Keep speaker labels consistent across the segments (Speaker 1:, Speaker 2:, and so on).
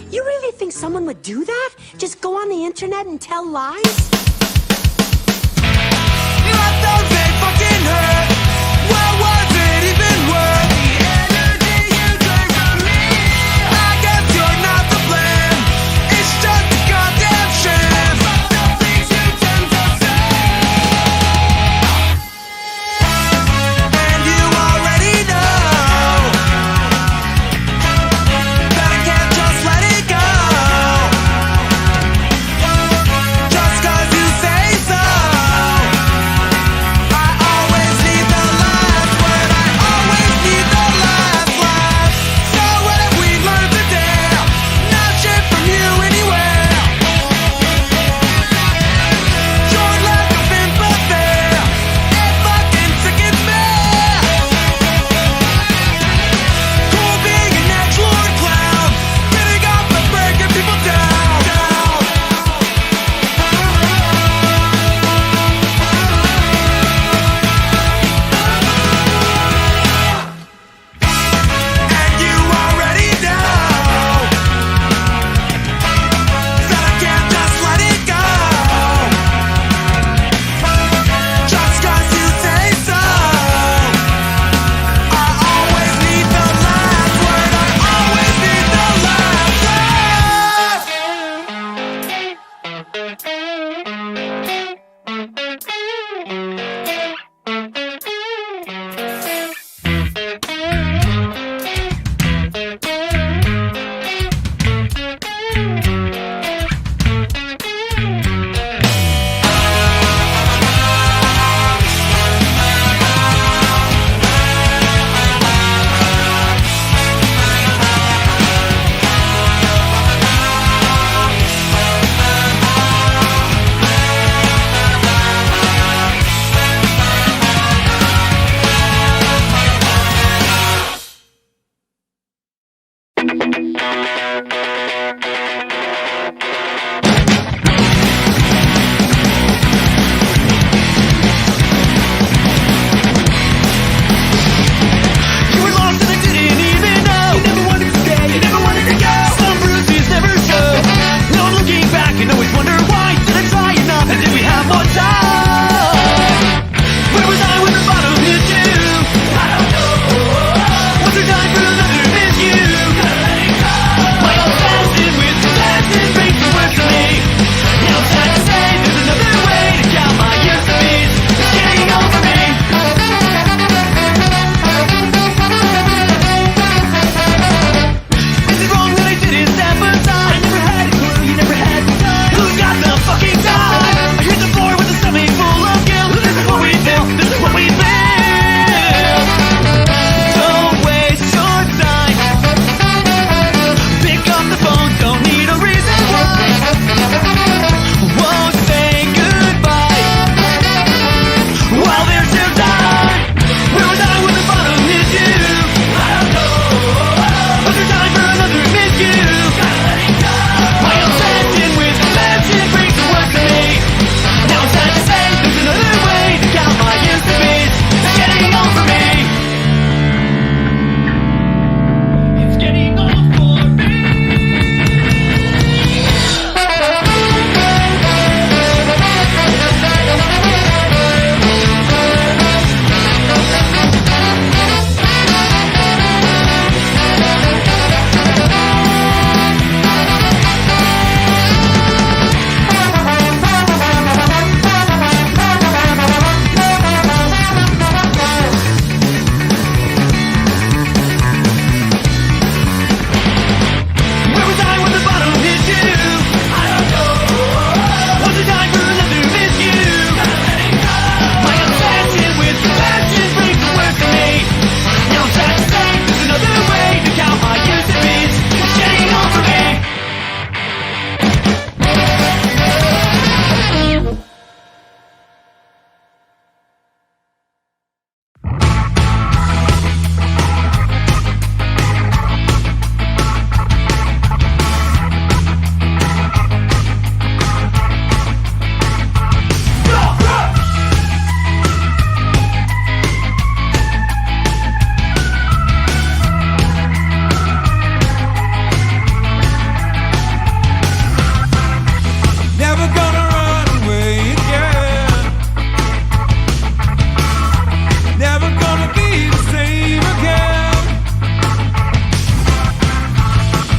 Speaker 1: You really think someone would do that? Just go on the internet and tell lies?
Speaker 2: Not those they fucking hurt. What was it even worth? The energy you took from me. I guess you're not the blame. It's just a goddamn shame. But the things you tend to say. And you already know that I can't just let it go. Just 'cause you say so. I always need the last word. I always need the last laugh. So what have we learned today? Not shit from you anywhere. Your lack of empathy, it fucking sickens me. Cool being an edgelord clown, getting off and breaking people down. And you already know that I can't just let it go. Just 'cause you say so. I always need the last word. I always need the last laugh. You were lost and I didn't even know. You never wanted to stay, you never wanted to go. Some bruises never show. No looking back and always wonder why. Did I try enough and did we have more time? Where was I when the bottom hit you? I don't know. Was there time for another miss you? My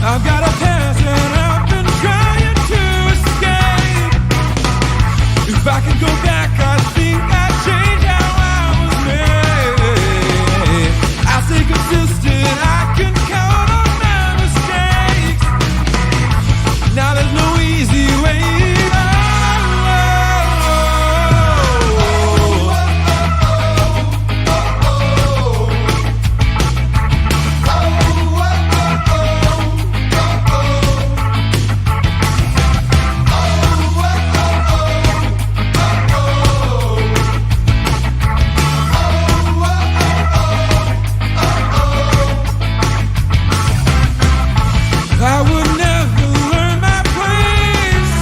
Speaker 2: I've got a past and I've been trying to escape. If I could go back, I think I'd change how I was made. I stay consistent, I can count on my mistakes. Now there's no easy way. I would never learn my place.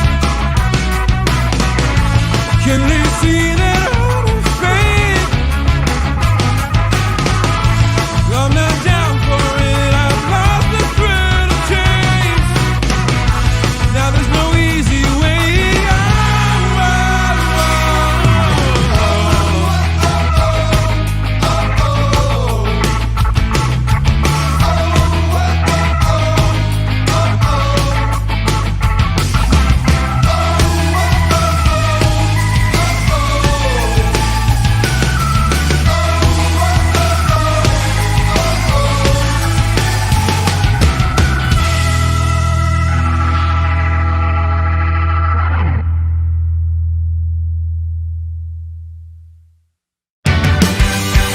Speaker 2: Can they see that out of faith? I'm not down for it, I've lost the thread of chase. Now there's no easy way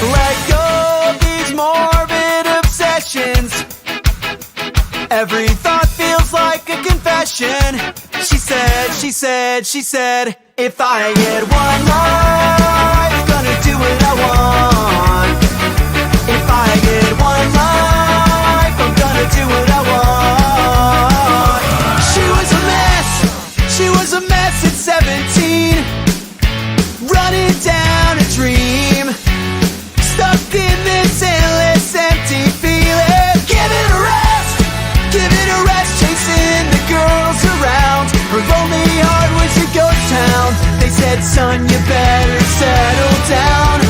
Speaker 2: let go of these morbid obsessions. Every thought feels like a confession. She said, if I get one life, gonna do what I want. If I get one life, I'm gonna do what I want. She was a mess at 17, running down a dream. Stuck in this endless empty feeling. Give it a rest, chasing the girls around. Her lonely heart was a ghost town. They said, son, you better settle down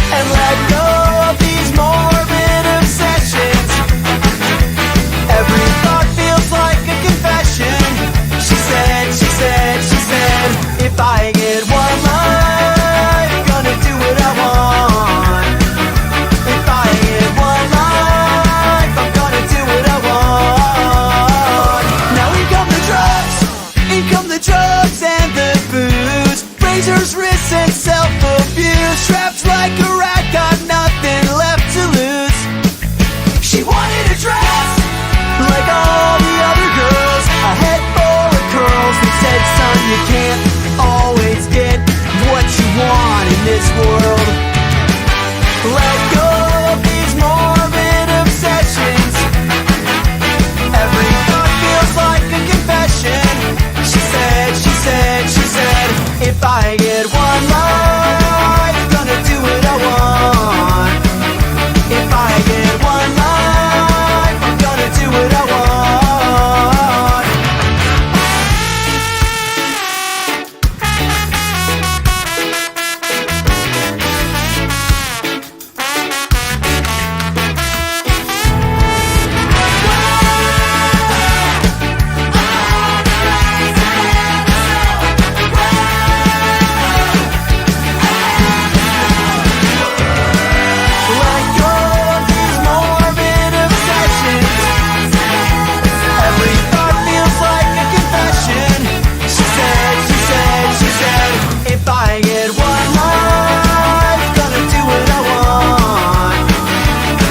Speaker 2: and let go of these morbid obsessions. Every thought feels like a confession. She said, if I get one life, gonna do what I want. If I get one life, I'm gonna do what I want. Now in come the drugs and the booze. Razors, wrists and self-abuse. Trapped like a rat, got nothing left to lose. She wanted a dress like all the other girls, a head full of curls. They said, son, you can't always get what you want in this world. Let go of these morbid obsessions. Every thought feels like a confession. She said, if I get one life, gonna do what I want. If I get one life, I'm gonna do what I want. Let go of these morbid obsessions. Every thought feels like a confession. She said, if I get one life, gonna do what I want.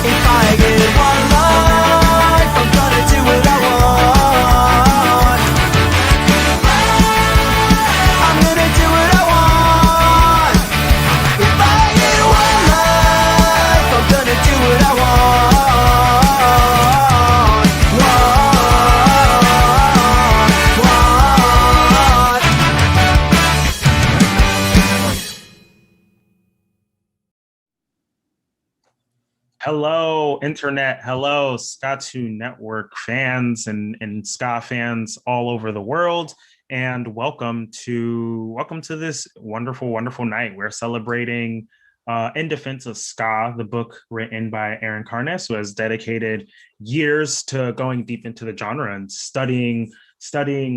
Speaker 2: If I get one life, I'm gonna do what I want. I'm gonna do what I want. If I get one life, I'm gonna do what I want.
Speaker 3: Hello, internet. Hello, Skatune Network fans and ska fans all over the world. And welcome to this wonderful, wonderful night. We're celebrating In Defense of Ska, the book written by Aaron Carnes, who has dedicated years to going deep into the genre and studying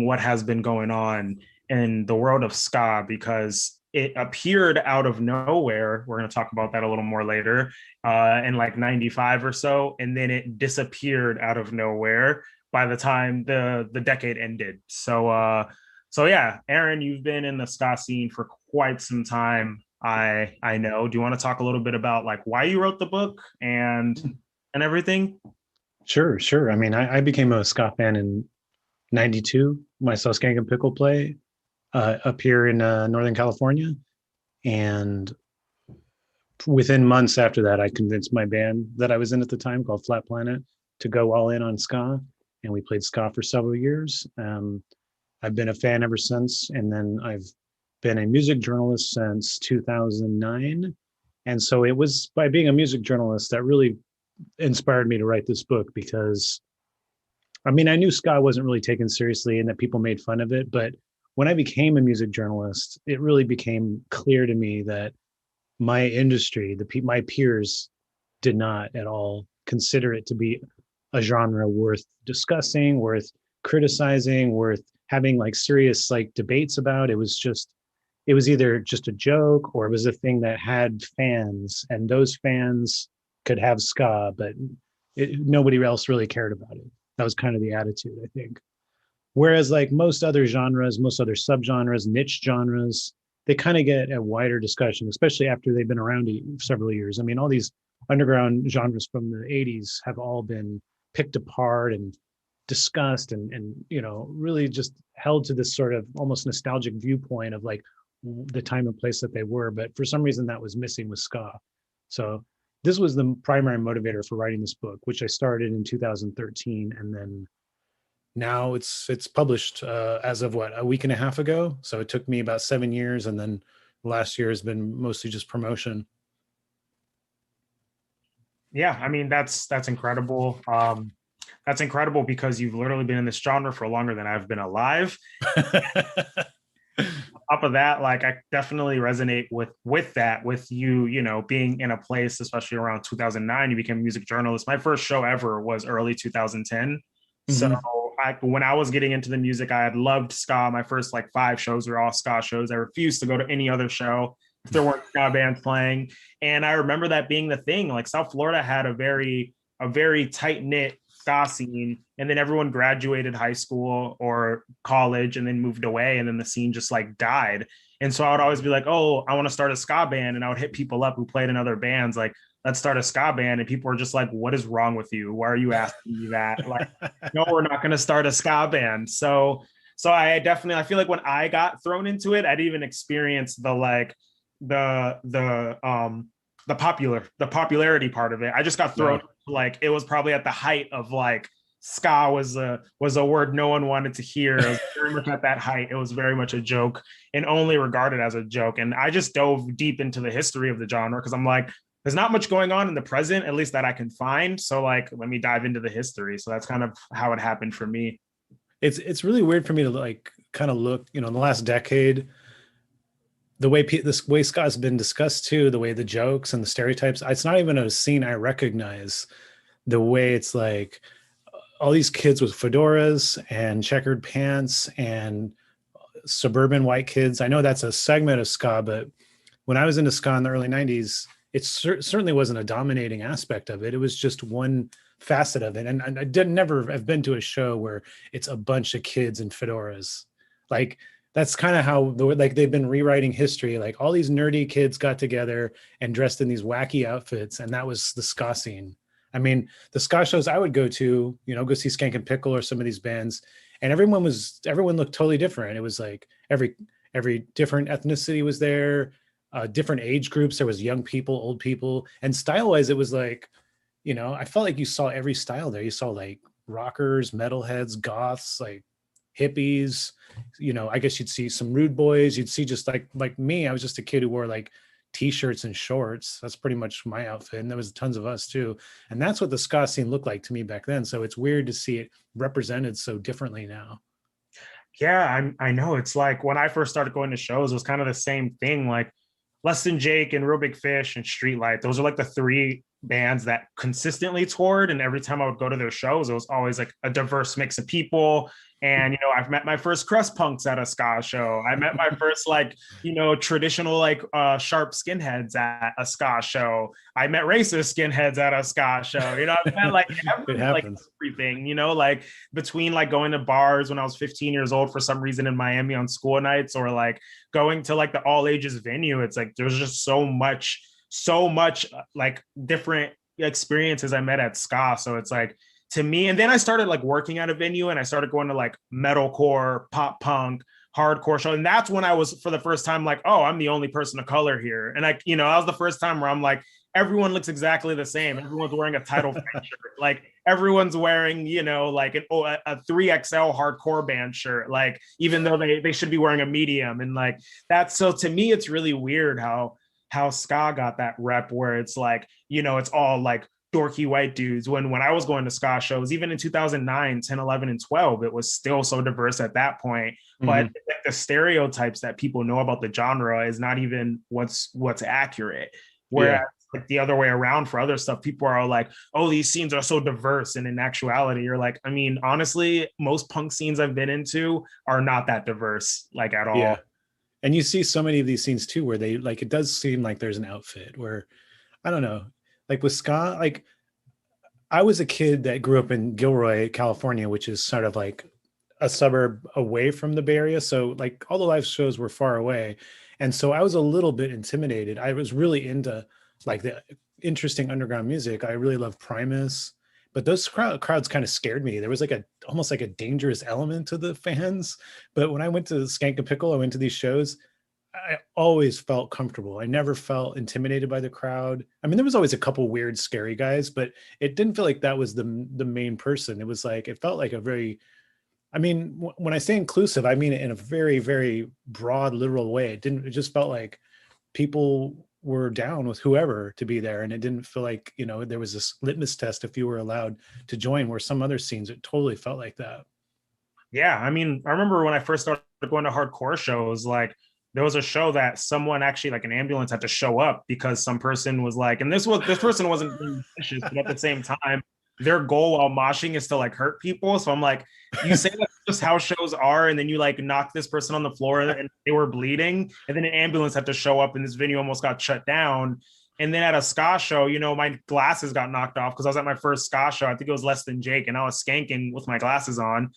Speaker 3: what has been going on in the world of ska, because it appeared out of nowhere. We're going to talk about that a little more later, in like 95 or so. And then it disappeared out of nowhere by the time the decade ended. So yeah, Aaron, you've been in the ska scene for quite some time. I know. Do you want to talk a little bit about like why you wrote the book and everything?
Speaker 4: Sure. I mean, I became a ska fan in '92 when I saw Skank and Pickle play up here in Northern California. And within months after that, I convinced my band that I was in at the time, called Flat Planet, to go all in on ska. And we played ska for several years. I've been a fan ever since. And then I've been a music journalist since 2009. And so it was by being a music journalist that really inspired me to write this book, because I mean, I knew ska wasn't really taken seriously and that people made fun of it. But when I became a music journalist, it really became clear to me that my industry, my peers, did not at all consider it to be a genre worth discussing, worth criticizing, worth having like serious like debates about. It was either just a joke, or it was a thing that had fans, and those fans could have ska, but nobody else really cared about it. That was kind of the attitude, I think. Whereas like most other genres, most other subgenres, niche genres, they kind of get a wider discussion, especially after they've been around several years. I mean, all these underground genres from the 80s have all been picked apart and discussed and really just held to this sort of almost nostalgic viewpoint of like the time and place that they were. But for some reason that was missing with ska. So this was the primary motivator for writing this book, which I started in 2013. And then now it's published as of a week and a half ago. So it took me about 7 years. And then last year has been mostly just promotion.
Speaker 3: Yeah, I mean, that's incredible. That's incredible because you've literally been in this genre for longer than I've been alive. Top of that, like I definitely resonate with that, with you being in a place, especially around 2009, you became a music journalist. My first show ever was early 2010. Mm-hmm. So when I was getting into the music, I had loved ska. My first like 5 shows were all ska shows. I refused to go to any other show if there weren't ska bands playing. And I remember that being the thing. Like South Florida had a very tight-knit ska scene, and then everyone graduated high school or college and then moved away, and then the scene just like died. And so I would always be like, oh, I want to start a ska band, and I would hit people up who played in other bands like, let's start a ska band, and people were just like, what is wrong with you? Why are you asking me that? Like, no, we're not going to start a ska band. So I feel like when I got thrown into it, I didn't even experience the popularity part of it. I just got thrown. Like it was probably at the height of like ska was a word no one wanted to hear. It was very much at that height. It was very much a joke and only regarded as a joke. And I just dove deep into the history of the genre because I'm like, there's not much going on in the present, at least that I can find. So like, let me dive into the history. So that's kind of how it happened for me.
Speaker 4: It's really weird for me to like kind of look, in the last decade, the way ska has been discussed too, the way the jokes and the stereotypes, it's not even a scene I recognize. The way it's like all these kids with fedoras and checkered pants and suburban white kids. I know that's a segment of ska, but when I was into ska in the early 90s, it certainly wasn't a dominating aspect of it. It was just one facet of it. And I never have been to a show where it's a bunch of kids in fedoras. Like, that's kind of how they've been rewriting history. Like all these nerdy kids got together and dressed in these wacky outfits, and that was the ska scene. I mean, the ska shows I would go to, go see Skank and Pickle or some of these bands, and everyone looked totally different. It was like every different ethnicity was there, different age groups. There was young people, old people, and style-wise, it was like, I felt like you saw every style there. You saw like rockers, metalheads, goths, like hippies, I guess you'd see some rude boys. You'd see just like me. I was just a kid who wore like t-shirts and shorts. That's pretty much my outfit. And there was tons of us too. And that's what the ska scene looked like to me back then. So it's weird to see it represented so differently now.
Speaker 3: Yeah, I know. It's like when I first started going to shows, it was kind of the same thing. Like Less Than Jake and Real Big Fish and Streetlight. Those are like the three bands that consistently toured. And every time I would go to their shows, it was always like a diverse mix of people. And, you know, I've met my first crust punks at a ska show. I met my first, like, you know, traditional, like, sharp skinheads at a ska show. I met racist skinheads at a ska show. You know, I've met like, everything, you know, like between like going to bars when I was 15 years old for some reason in Miami on school nights, or like going to like the all ages venue. It's like, there's just so much like different experiences I met at ska. So it's like, to me, and then I started like working at a venue and I started going to like metalcore, pop punk, hardcore show. And that's when I was for the first time like, oh, I'm the only person of color here. And I, you know, that was the first time where I'm like, everyone looks exactly the same. Everyone's wearing a Title Fight shirt. Like everyone's wearing, you know, like a 3XL hardcore band shirt. Like, even though they should be wearing a medium. And like, that's, so to me, it's really weird how ska got that rep where it's like, you know, it's all like dorky white dudes. When I was going to ska shows, even in 2009, 10, 11, and 12, it was still so diverse at that point. But the stereotypes that people know about the genre is not even what's accurate. Whereas like the other way around for other stuff, people are all like, oh, these scenes are so diverse. And in actuality, you're like, I mean, honestly, most punk scenes I've been into are not that diverse, like at all.
Speaker 4: Yeah. And you see so many of these scenes too, where they like, it does seem like there's an outfit where, I don't know, like with ska, like I was a kid that grew up in Gilroy, California, which is sort of like a suburb away from the Bay Area. So like all the live shows were far away. And so I was a little bit intimidated. I was really into like the interesting underground music. I really loved Primus, but those crowds kind of scared me. There was like almost like a dangerous element to the fans. But when I went to Skank and Pickle, I went to these shows, I always felt comfortable. I never felt intimidated by the crowd. I mean, there was always a couple weird, scary guys, but it didn't feel like that was the main person. It was like, it felt like a very, I mean, when I say inclusive, I mean it in a very, very broad, literal way. It just felt like people were down with whoever to be there. And it didn't feel like, you know, there was this litmus test if you were allowed to join, where some other scenes, it totally felt like that.
Speaker 3: Yeah. I mean, I remember when I first started going to hardcore shows, like, there was a show that someone actually, like an ambulance, had to show up because some person was like, and this person wasn't being vicious, but at the same time, their goal while moshing is to like hurt people. So I'm like, you say that's just how shows are, and then you like knock this person on the floor and they were bleeding, and then an ambulance had to show up and this venue almost got shut down. And then at a ska show, you know, my glasses got knocked off because I was at my first ska show. I think it was Less Than Jake, and I was skanking with my glasses on,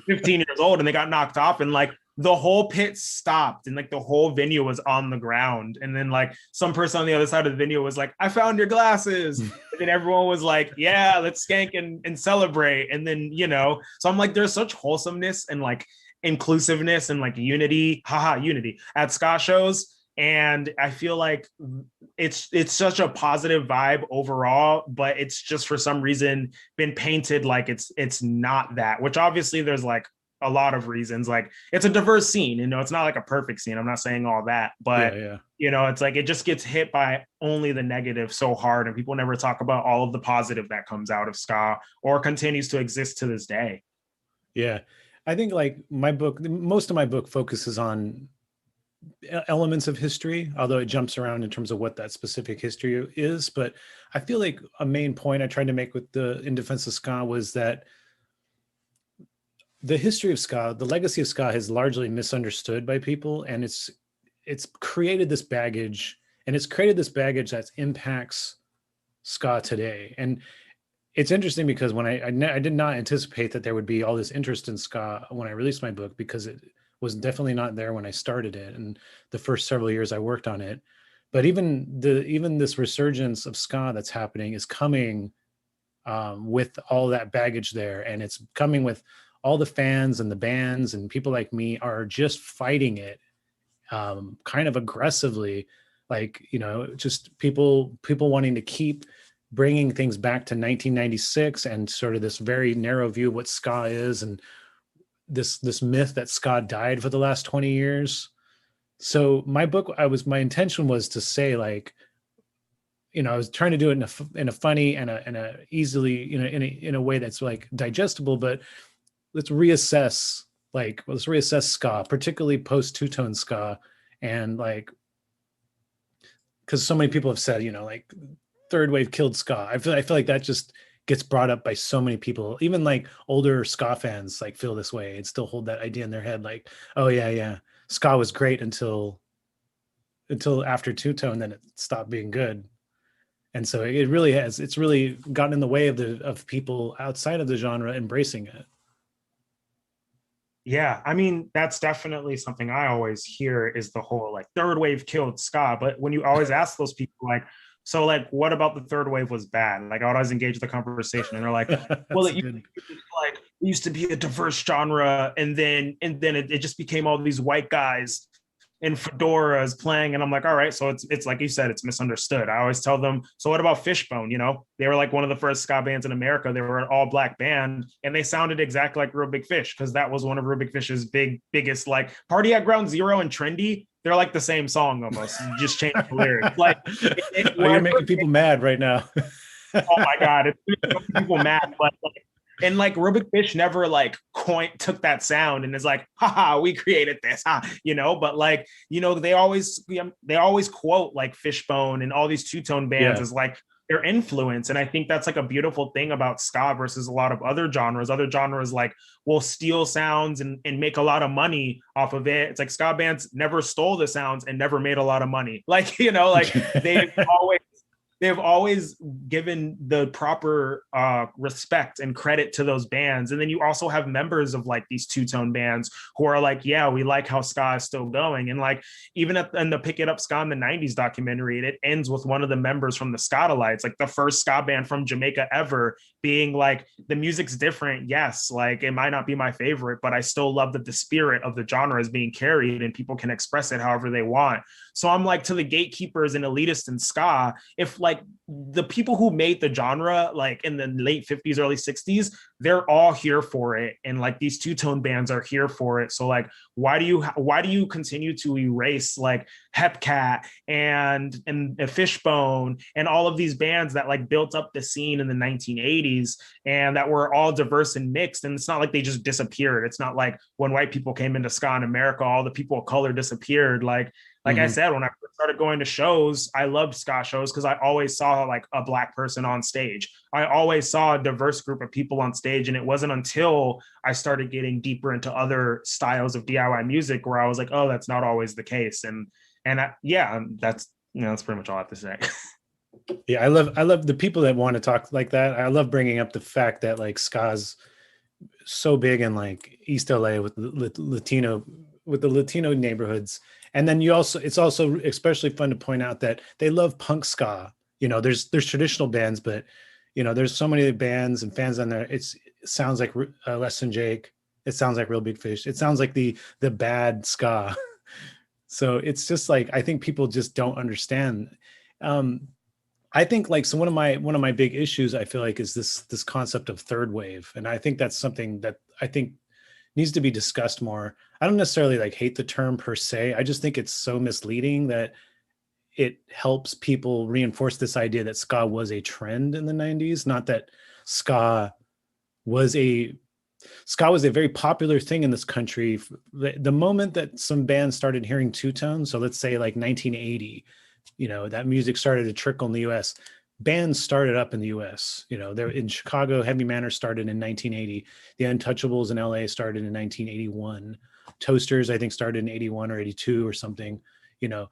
Speaker 3: 15 years old, and they got knocked off, and like the whole pit stopped and like the whole venue was on the ground. And then like some person on the other side of the venue was like, I found your glasses. And then everyone was like, yeah, let's skank and celebrate. And then, you know, so I'm like, there's such wholesomeness and like inclusiveness and like unity at ska shows. And I feel like it's such a positive vibe overall, but it's just for some reason been painted like it's not that, which obviously there's like a lot of reasons. Like, it's a diverse scene, you know, it's not like a perfect scene. I'm not saying all that, but you know, it's like it just gets hit by only the negative so hard, and people never talk about all of the positive that comes out of ska or continues to exist to this day.
Speaker 4: Yeah. I think like most of my book focuses on elements of history, although it jumps around in terms of what that specific history is. But I feel like a main point I tried to make with the In Defense of Ska was that the history of ska, the legacy of ska, is largely misunderstood by people, and it's created this baggage, that impacts ska today. And it's interesting because when I did not anticipate that there would be all this interest in ska when I released my book, because it was definitely not there when I started it and the first several years I worked on it. But even this resurgence of ska that's happening is coming with all that baggage there, and it's coming with all the fans and the bands, and people like me are just fighting it kind of aggressively, like, you know, just people wanting to keep bringing things back to 1996 and sort of this very narrow view of what ska is, and this myth that ska died for the last 20 years. So my book, my intention was to say, like, you know, I was trying to do it in a funny and a easily, you know, in a way that's like digestible, but let's reassess ska, particularly post two-tone ska, and like because so many people have said, you know, like third wave killed ska. I feel like that just gets brought up by so many people. Even like older ska fans like feel this way and still hold that idea in their head, like, oh yeah, ska was great until after two tone, then it stopped being good. And so it really has, it's really gotten in the way of people outside of the genre embracing it.
Speaker 3: Yeah, I mean, that's definitely something I always hear is the whole like third wave killed ska. But when you always ask those people, like, so like, what about the third wave was bad? Like, I would always engage the conversation, and they're like, well, it used to be a diverse genre, and then it just became all these white guys in fedoras playing, and I'm like, all right, so it's like you said, it's misunderstood. I always tell them, so what about Fishbone? You know, they were like one of the first ska bands in America. They were an all black band, and they sounded exactly like Real Big Fish, because that was one of Real Big Fish's biggest, like Party at Ground Zero and Trendy. They're like the same song almost. You just change the lyrics. Like,
Speaker 4: you're making people mad right now.
Speaker 3: Oh my god, it's making people mad, but like, and like Rubik Fish never like took that sound and is like, haha, we created this, you know, but like, you know, they always quote like Fishbone and all these two-tone bands as like their influence. And I think that's like a beautiful thing about ska versus a lot of other genres. Other genres like will steal sounds and make a lot of money off of it. It's like ska bands never stole the sounds and never made a lot of money. Like, you know, like they've always given the proper respect and credit to those bands. And then you also have members of like these two-tone bands who are like, yeah, we like how ska is still going. And like, even in the Pick It Up Ska in the 90s documentary, it ends with one of the members from the Skatalites, like the first ska band from Jamaica ever, being like, the music's different. Yes, like it might not be my favorite, but I still love that the spirit of the genre is being carried and people can express it however they want. So I'm like, to the gatekeepers and elitists in ska, if like the people who made the genre like in the late 50s, early 60s, they're all here for it, and like these two-tone bands are here for it. So like, why do you continue to erase like Hepcat and Fishbone and all of these bands that like built up the scene in the 1980s and that were all diverse and mixed? And it's not like they just disappeared. It's not like when white people came into ska in America, all the people of color disappeared. Like I said, when I first started going to shows, I loved ska shows because I always saw like a black person on stage. I always saw a diverse group of people on stage. And it wasn't until I started getting deeper into other styles of DIY music where I was like, oh, that's not always the case. And that's, you know, that's pretty much all I have to say.
Speaker 4: Yeah, I love the people that want to talk like that. I love bringing up the fact that like ska's so big in like East LA with the Latino neighborhoods. And then it's also especially fun to point out that they love punk ska. You know, there's traditional bands, but you know, there's so many bands and fans on there. It sounds like Less Than Jake. It sounds like Real Big Fish. It sounds like the bad ska. So it's just like, I think people just don't understand. I think like, so one of my big issues I feel like is this concept of third wave. And I think that's something that I think needs to be discussed more. I don't necessarily like hate the term per se. I just think it's so misleading that it helps people reinforce this idea that ska was a trend in the 90s. Not that ska was a very popular thing in this country. The moment that some bands started hearing two-tone, so let's say like 1980, you know, that music started to trickle in the US. Bands started up in the US. You know, they're in Chicago, Heavy Manor started in 1980. The Untouchables in LA started in 1981. Toasters, I think, started in 81 or 82 or something. You know,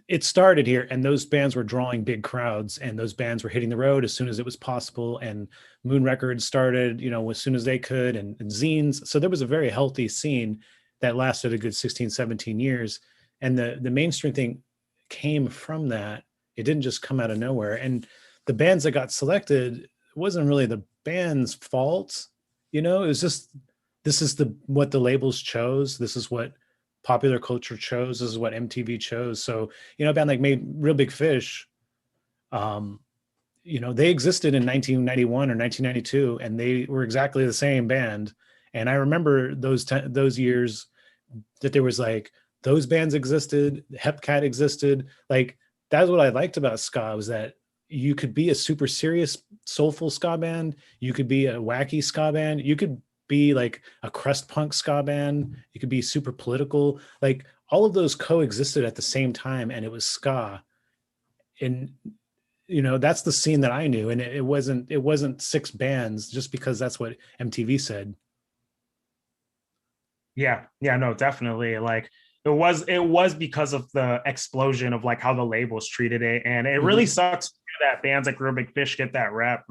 Speaker 4: it started here, and those bands were drawing big crowds, and those bands were hitting the road as soon as it was possible. And Moon Records started, you know, as soon as they could, and zines. So there was a very healthy scene that lasted a good 16, 17 years. And the mainstream thing came from that. It didn't just come out of nowhere. And the bands that got selected wasn't really the band's fault. You know, it was just, this is what the labels chose. This is what popular culture chose. This is what MTV chose. So, you know, a band like Real Big Fish, you know, they existed in 1991 or 1992, and they were exactly the same band. And I remember those years that there was like, those bands existed, Hepcat existed. Like, that's what I liked about ska, was that you could be a super serious, soulful ska band. You could be a wacky ska band. You could be like a crust punk ska band. You could be super political. Like, all of those coexisted at the same time, and it was ska. and that's the scene that I knew, and it wasn't six bands just because that's what MTV said.
Speaker 3: Yeah, no, definitely. Like it was because of the explosion of like how the labels treated it, and it really sucks that bands like Real Big Fish get that rep.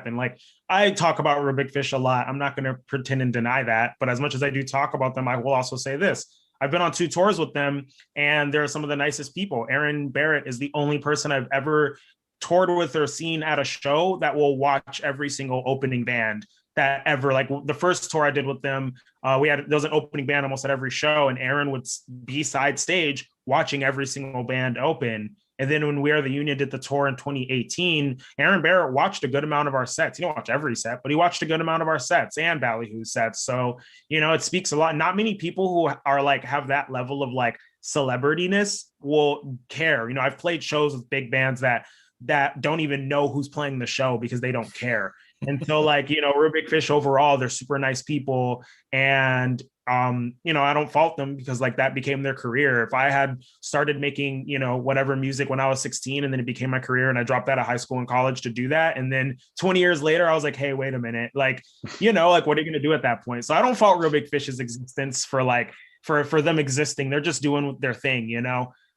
Speaker 3: And like I talk about Real Big Fish a lot. I'm not going to pretend and deny that, but as much as I do talk about them, I will also say this: I've been on 2 tours with them, and they're some of the nicest people. Aaron Barrett is the only person I've ever toured with or seen at a show that will watch every single opening band that ever. Like the first tour I did with them, there was an opening band almost at every show, and Aaron would be side stage watching every single band open. And then when We Are the Union did the tour in 2018, Aaron Barrett watched a good amount of our sets. He didn't watch every set, but he watched a good amount of our sets and Ballyhoo sets. So, it speaks a lot. Not many people who are like have that level of like celebrityness will care. I've played shows with big bands that don't even know who's playing the show because they don't care. And so like, Real Big Fish overall, they're super nice people. And, I don't fault them because like that became their career. If I had started making, whatever music when I was 16 and then it became my career and I dropped out of high school and college to do that. And then 20 years later, I was like, hey, wait a minute. Like, like, what are you going to do at that point? So I don't fault Real Big Fish's existence for like, for them existing. They're just doing their thing,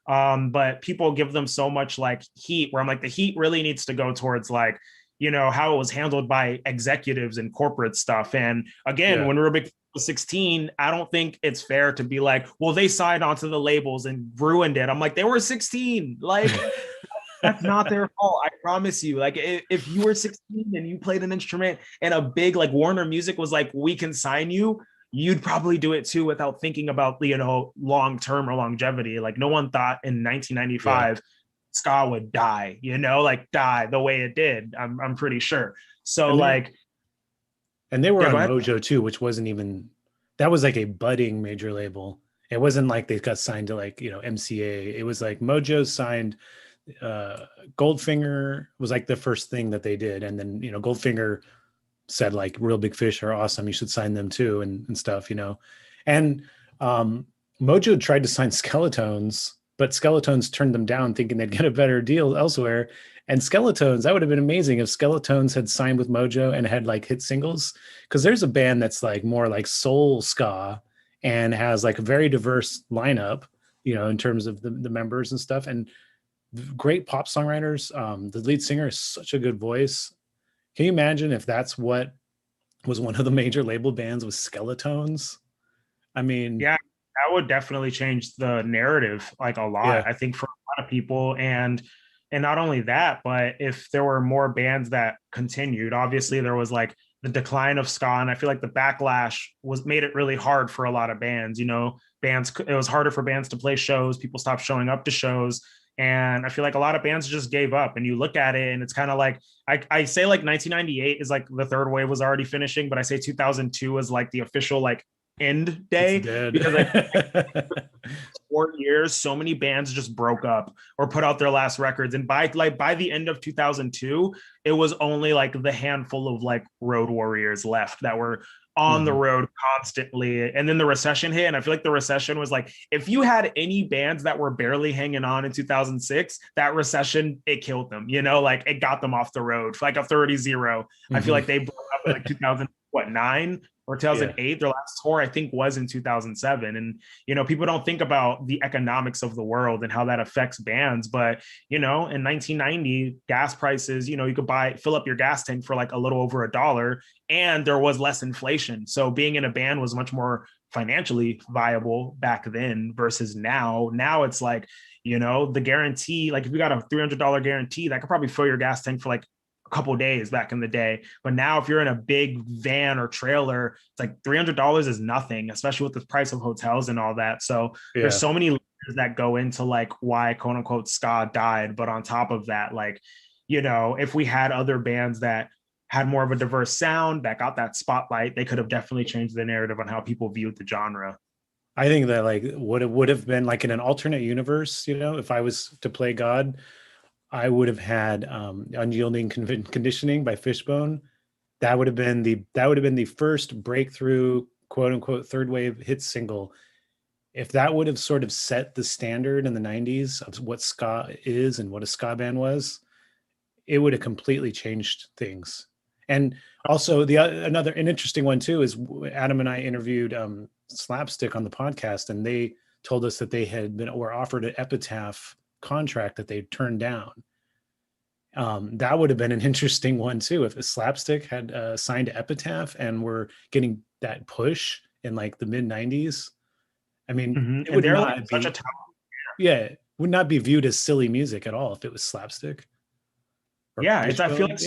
Speaker 3: but people give them so much like heat where I'm like, the heat really needs to go towards like, how it was handled by executives and corporate stuff. And again, when Real Big was 16, I don't think it's fair to be like, well, they signed onto the labels and ruined it. I'm like, they were 16. Like, that's not their fault. I promise you. Like, if you were 16 and you played an instrument and a big like Warner Music was like, we can sign you, you'd probably do it too without thinking about, long term or longevity. Like, no one thought in 1995 ska would die, die the way it did. I'm pretty sure. So
Speaker 4: and they were on Mojo too, which wasn't even, that was like a budding major label. It wasn't like they got signed to like, MCA. It was like Mojo signed, Goldfinger was like the first thing that they did. And then, Goldfinger said like Real Big Fish are awesome. You should sign them too and stuff, and Mojo tried to sign Skeletones, but Skeletones turned them down thinking they'd get a better deal elsewhere. And Skeletones, that would have been amazing if Skeletones had signed with Mojo and had like hit singles. Because there's a band that's like more like soul ska and has like a very diverse lineup, in terms of the members and stuff. And great pop songwriters. The lead singer is such a good voice. Can you imagine if that's what was one of the major label bands with Skeletones? I mean,
Speaker 3: yeah, that would definitely change the narrative like a lot. I think for a lot of people, and not only that, but if there were more bands that continued, obviously there was like the decline of ska, and I feel like the backlash made it really hard for a lot of bands. It was harder for bands to play shows. People stopped showing up to shows. And I feel like a lot of bands just gave up, and you look at it and it's kind of like, I say like 1998 is like the third wave was already finishing, but I say 2002 is like the official like end day because like 4 years, so many bands just broke up or put out their last records. And by the end of 2002, it was only like the handful of like road warriors left that were on the road constantly. And then the recession hit. And I feel like the recession was like, if you had any bands that were barely hanging on in 2006, that recession, it killed them, like it got them off the road for like a 30-0. I feel like they broke up in like 2009 or 2008. Their last tour, I think, was in 2007. And, people don't think about the economics of the world and how that affects bands. But, in 1990, gas prices, you could fill up your gas tank for like a little over $1, and there was less inflation. So being in a band was much more financially viable back then versus now. Now it's like, the guarantee, like if you got a $300 guarantee, that could probably fill your gas tank for like couple days back in the day. But now if you're in a big van or trailer, it's like $300 is nothing, especially with the price of hotels and all that. So there's so many layers that go into like why quote unquote ska died. But on top of that, like, if we had other bands that had more of a diverse sound that got that spotlight, they could have definitely changed the narrative on how people viewed the genre.
Speaker 4: I think that like what it would have been like in an alternate universe, if I was to play God, I would have had Unyielding Conditioning by Fishbone. That would have been the first breakthrough, quote unquote, third wave hit single. if that would have sort of set the standard in the 90s of what ska is and what a ska band was, it would have completely changed things. And also an interesting one too is Adam and I interviewed Slapstick on the podcast, and they told us that they were offered an Epitaph contract that they turned down. That would have been an interesting one too if a Slapstick had signed to Epitaph and were getting that push in like the mid 90s. I mean, it would not be such a it would not be viewed as silly music at all if it was Slapstick.
Speaker 3: Yeah, I feel like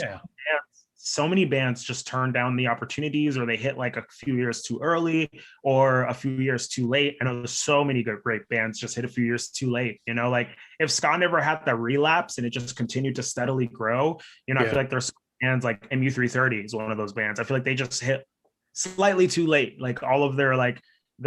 Speaker 3: so many bands just turn down the opportunities, or they hit like a few years too early or a few years too late. I know there's so many great bands just hit a few years too late. You know, like if ska never had that relapse and it just continued to steadily grow, you know, I feel like there's bands like MU330 is one of those bands. I feel like they just hit slightly too late. Like all of their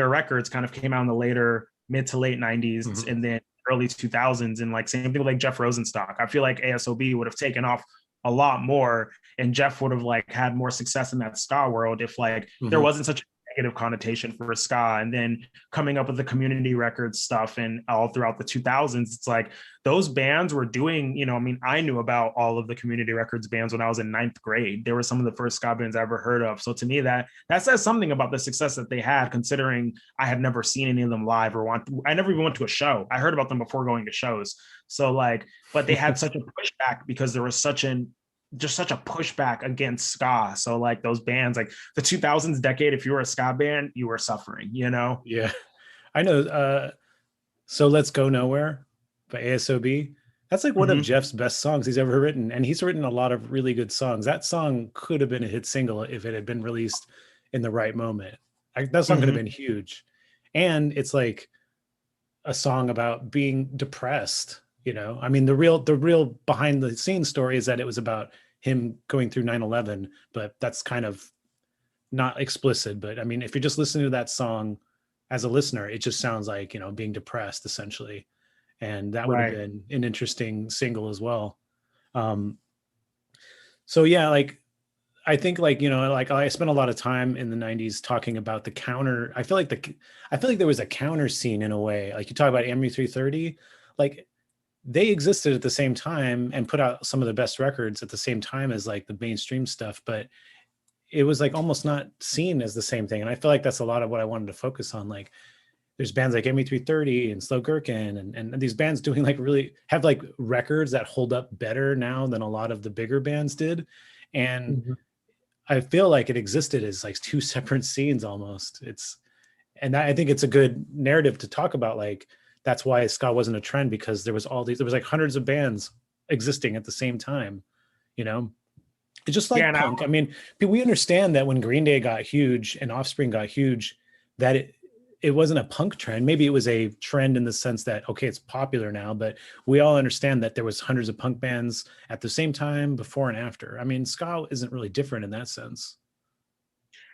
Speaker 3: records kind of came out in the mid to late 90s and then early 2000s, and like same thing with like Jeff Rosenstock. I feel like ASOB would have taken off a lot more, and Jeff would have like had more success in that ska world if like there wasn't such a negative connotation for ska. And then coming up with the community records stuff and all throughout the 2000s, it's like those bands were doing, you know, I mean, I knew about all of the community records bands when I was in 9th grade. They were some of the first ska bands I ever heard of. So to me, that says something about the success that they had, considering I had never seen any of them live I never even went to a show. I heard about them before going to shows. So like, but they had such a pushback because there was such a pushback against ska. So like those bands, like the 2000s decade, if you were a ska band, you were suffering, you know?
Speaker 4: Yeah, I know. So Let's Go Nowhere by ASOB. That's like one of Jeff's best songs he's ever written. And he's written a lot of really good songs. That song could have been a hit single if it had been released in the right moment. That song could have been huge. And it's like a song about being depressed. You know, I mean, the real behind the scenes story is that it was about him going through 9/11, but that's kind of not explicit. But I mean, if you're just listening to that song as a listener, it just sounds like, you know, being depressed essentially. And that would have been an interesting single as well. So yeah, like, I think like, you know, like I spent a lot of time in the 90s talking about the counter. I feel like there was a counter scene in a way. Like you talk about MU330, like they existed at the same time and put out some of the best records at the same time as like the mainstream stuff, but it was like almost not seen as the same thing. And I feel like that's a lot of what I wanted to focus on. Like there's bands like ME330 and Slow Gherkin and these bands doing like really have like records that hold up better now than a lot of the bigger bands did. And I feel like it existed as like two separate scenes almost. I think it's a good narrative to talk about. Like, that's why ska wasn't a trend, because there was like hundreds of bands existing at the same time, you know? It's just like punk. I mean, we understand that when Green Day got huge and Offspring got huge, that it wasn't a punk trend. Maybe it was a trend in the sense that, okay, it's popular now, but we all understand that there was hundreds of punk bands at the same time, before and after. I mean, ska isn't really different in that sense.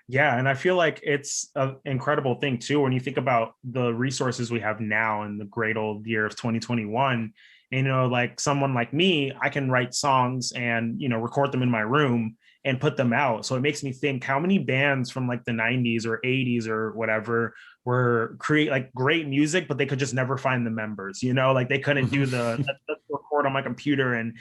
Speaker 3: Yeah, and I feel like it's an incredible thing too when you think about the resources we have now in the great old year of 2021. And, you know, like someone like me, I can write songs and, you know, record them in my room and put them out. So it makes me think how many bands from like the 90s or 80s or whatever were create like great music, but they could just never find the members, you know, like they couldn't do the record on my computer and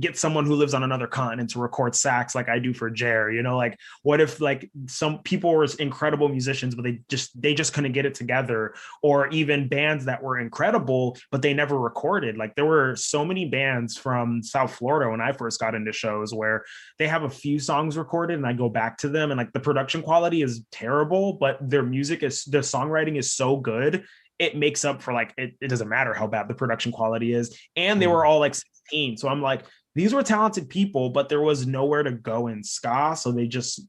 Speaker 3: get someone who lives on another continent to record sax like I do for Jer, you know, like what if like some people were incredible musicians, but they just couldn't get it together, or even bands that were incredible, but they never recorded. Like there were so many bands from South Florida when I first got into shows where they have a few songs recorded and I go back to them and like the production quality is terrible, but their the songwriting is so good, it makes up for like, it doesn't matter how bad the production quality is. And they were all like 16. So I'm like, these were talented people, but there was nowhere to go in ska. So they just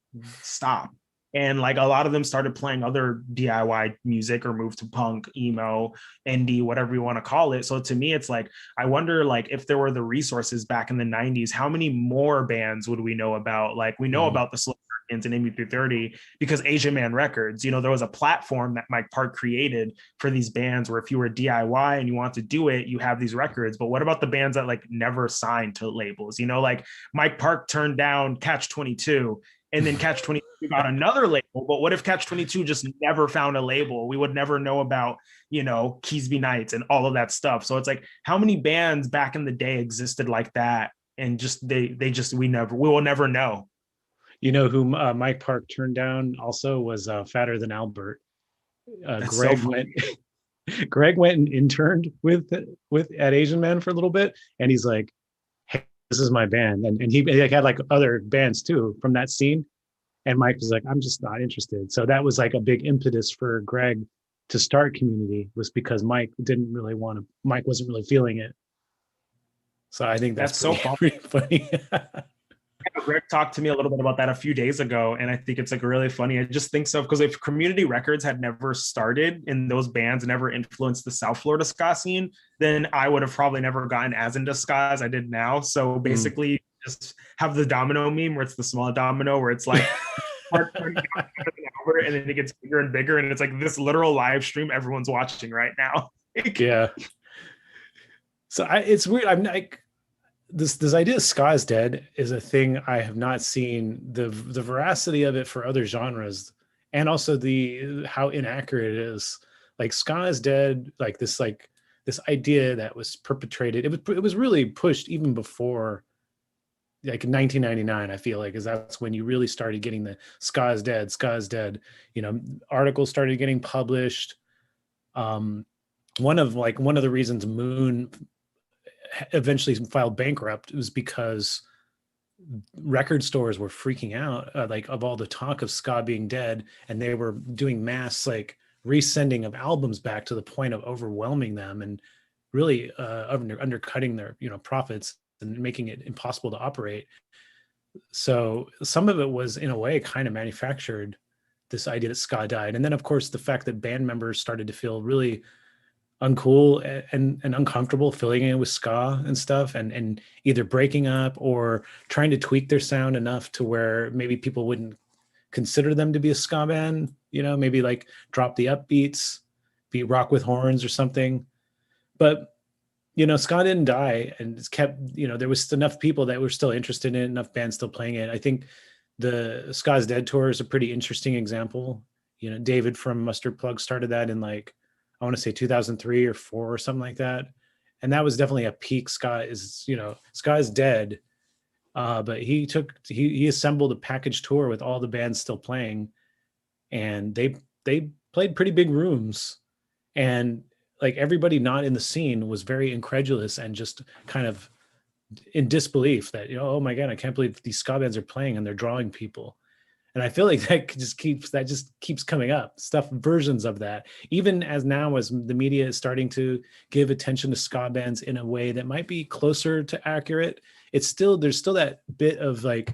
Speaker 3: stopped. And like a lot of them started playing other DIY music or moved to punk, emo, indie, whatever you want to call it. So to me, it's like, I wonder like if there were the resources back in the 90s, how many more bands would we know about? Like we know about the Slow Gherkins and ME330 because Asian Man Records, you know, there was a platform that Mike Park created for these bands where if you were DIY and you want to do it, you have these records. But what about the bands that like never signed to labels? You know, like Mike Park turned down Catch 22. and then Catch 22 got another label. But what if Catch 22 just never found a label? We would never know about, you know, Keysby Nights and all of that stuff. So it's like, how many bands back in the day existed like that? And just we will never know.
Speaker 4: You know who Mike Park turned down also was Fatter Than Albert. Greg
Speaker 3: so
Speaker 4: went Greg went and interned with at Asian Man for a little bit, and he's like, "Hey, this is my band," and he like, had like other bands too from that scene, and Mike was like, "I'm just not interested." So that was like a big impetus for Greg to start Community, was because Mike wasn't really feeling it. So I think that's
Speaker 3: so
Speaker 4: pretty funny.
Speaker 3: Greg talked to me a little bit about that a few days ago, and I think it's like really funny. I just think so, because if Community Records had never started and those bands never influenced the South Florida ska scene, then I would have probably never gotten as into ska as I did now. So basically, just have the domino meme where it's the small domino, where it's like and then it gets bigger and bigger, and it's like this literal live stream everyone's watching right now.
Speaker 4: Yeah. So it's weird. I'm like, this idea of ska is dead is a thing I have not seen the veracity of it for other genres, and also how inaccurate it is. Like, ska is dead, like this idea that was perpetrated. It was really pushed even before, like in 1999. I feel like, is that's when you really started getting the ska is dead. You know, articles started getting published. One of the reasons Moon eventually filed bankrupt was because record stores were freaking out, like, of all the talk of ska being dead, and they were doing mass like resending of albums back to the point of overwhelming them and really undercutting their, you know, profits and making it impossible to operate. So some of it was, in a way, kind of manufactured, this idea that ska died. And then of course the fact that band members started to feel really uncool and uncomfortable filling in with ska and stuff, and either breaking up or trying to tweak their sound enough to where maybe people wouldn't consider them to be a ska band, you know, maybe like drop the upbeats, be rock with horns or something. But, you know, ska didn't die, and it's kept, you know, there was enough people that were still interested in it, enough bands still playing it. I think the Ska's Dead tour is a pretty interesting example. You know, David from Mustard Plug started that in, like, I want to say 2003 or 4 or something like that. And that was definitely a peak. Ska is dead. But he assembled a package tour with all the bands still playing, and they played pretty big rooms, and like everybody not in the scene was very incredulous and just kind of in disbelief that, you know, oh my God, I can't believe these ska bands are playing and they're drawing people. And I feel like that just keeps coming up, versions of that, even as the media is starting to give attention to ska bands in a way that might be closer to accurate. There's still that bit of like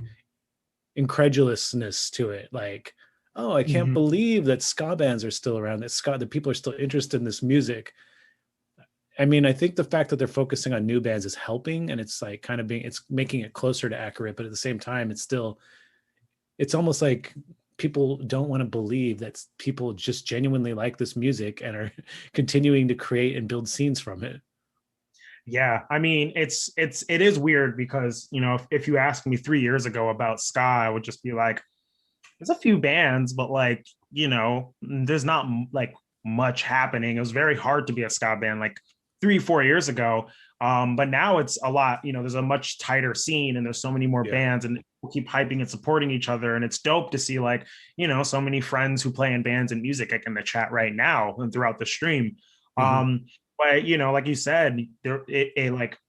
Speaker 4: incredulousness to it. Like, oh, I can't believe that ska bands are still around, that people are still interested in this music. I mean, I think the fact that they're focusing on new bands is helping, and it's like it's making it closer to accurate, but at the same time, it's almost like people don't want to believe that people just genuinely like this music and are continuing to create and build scenes from it.
Speaker 3: Yeah, I mean, it is weird because, you know, if you asked me 3 years ago about ska, I would just be like, there's a few bands, but like, you know, there's not like much happening. It was very hard to be a ska band like 3-4 years ago. But now it's a lot, you know, there's a much tighter scene, and there's so many more bands, and people keep hyping and supporting each other. And it's dope to see, like, you know, so many friends who play in bands and music, like in the chat right now and throughout the stream. But, you know, like you said,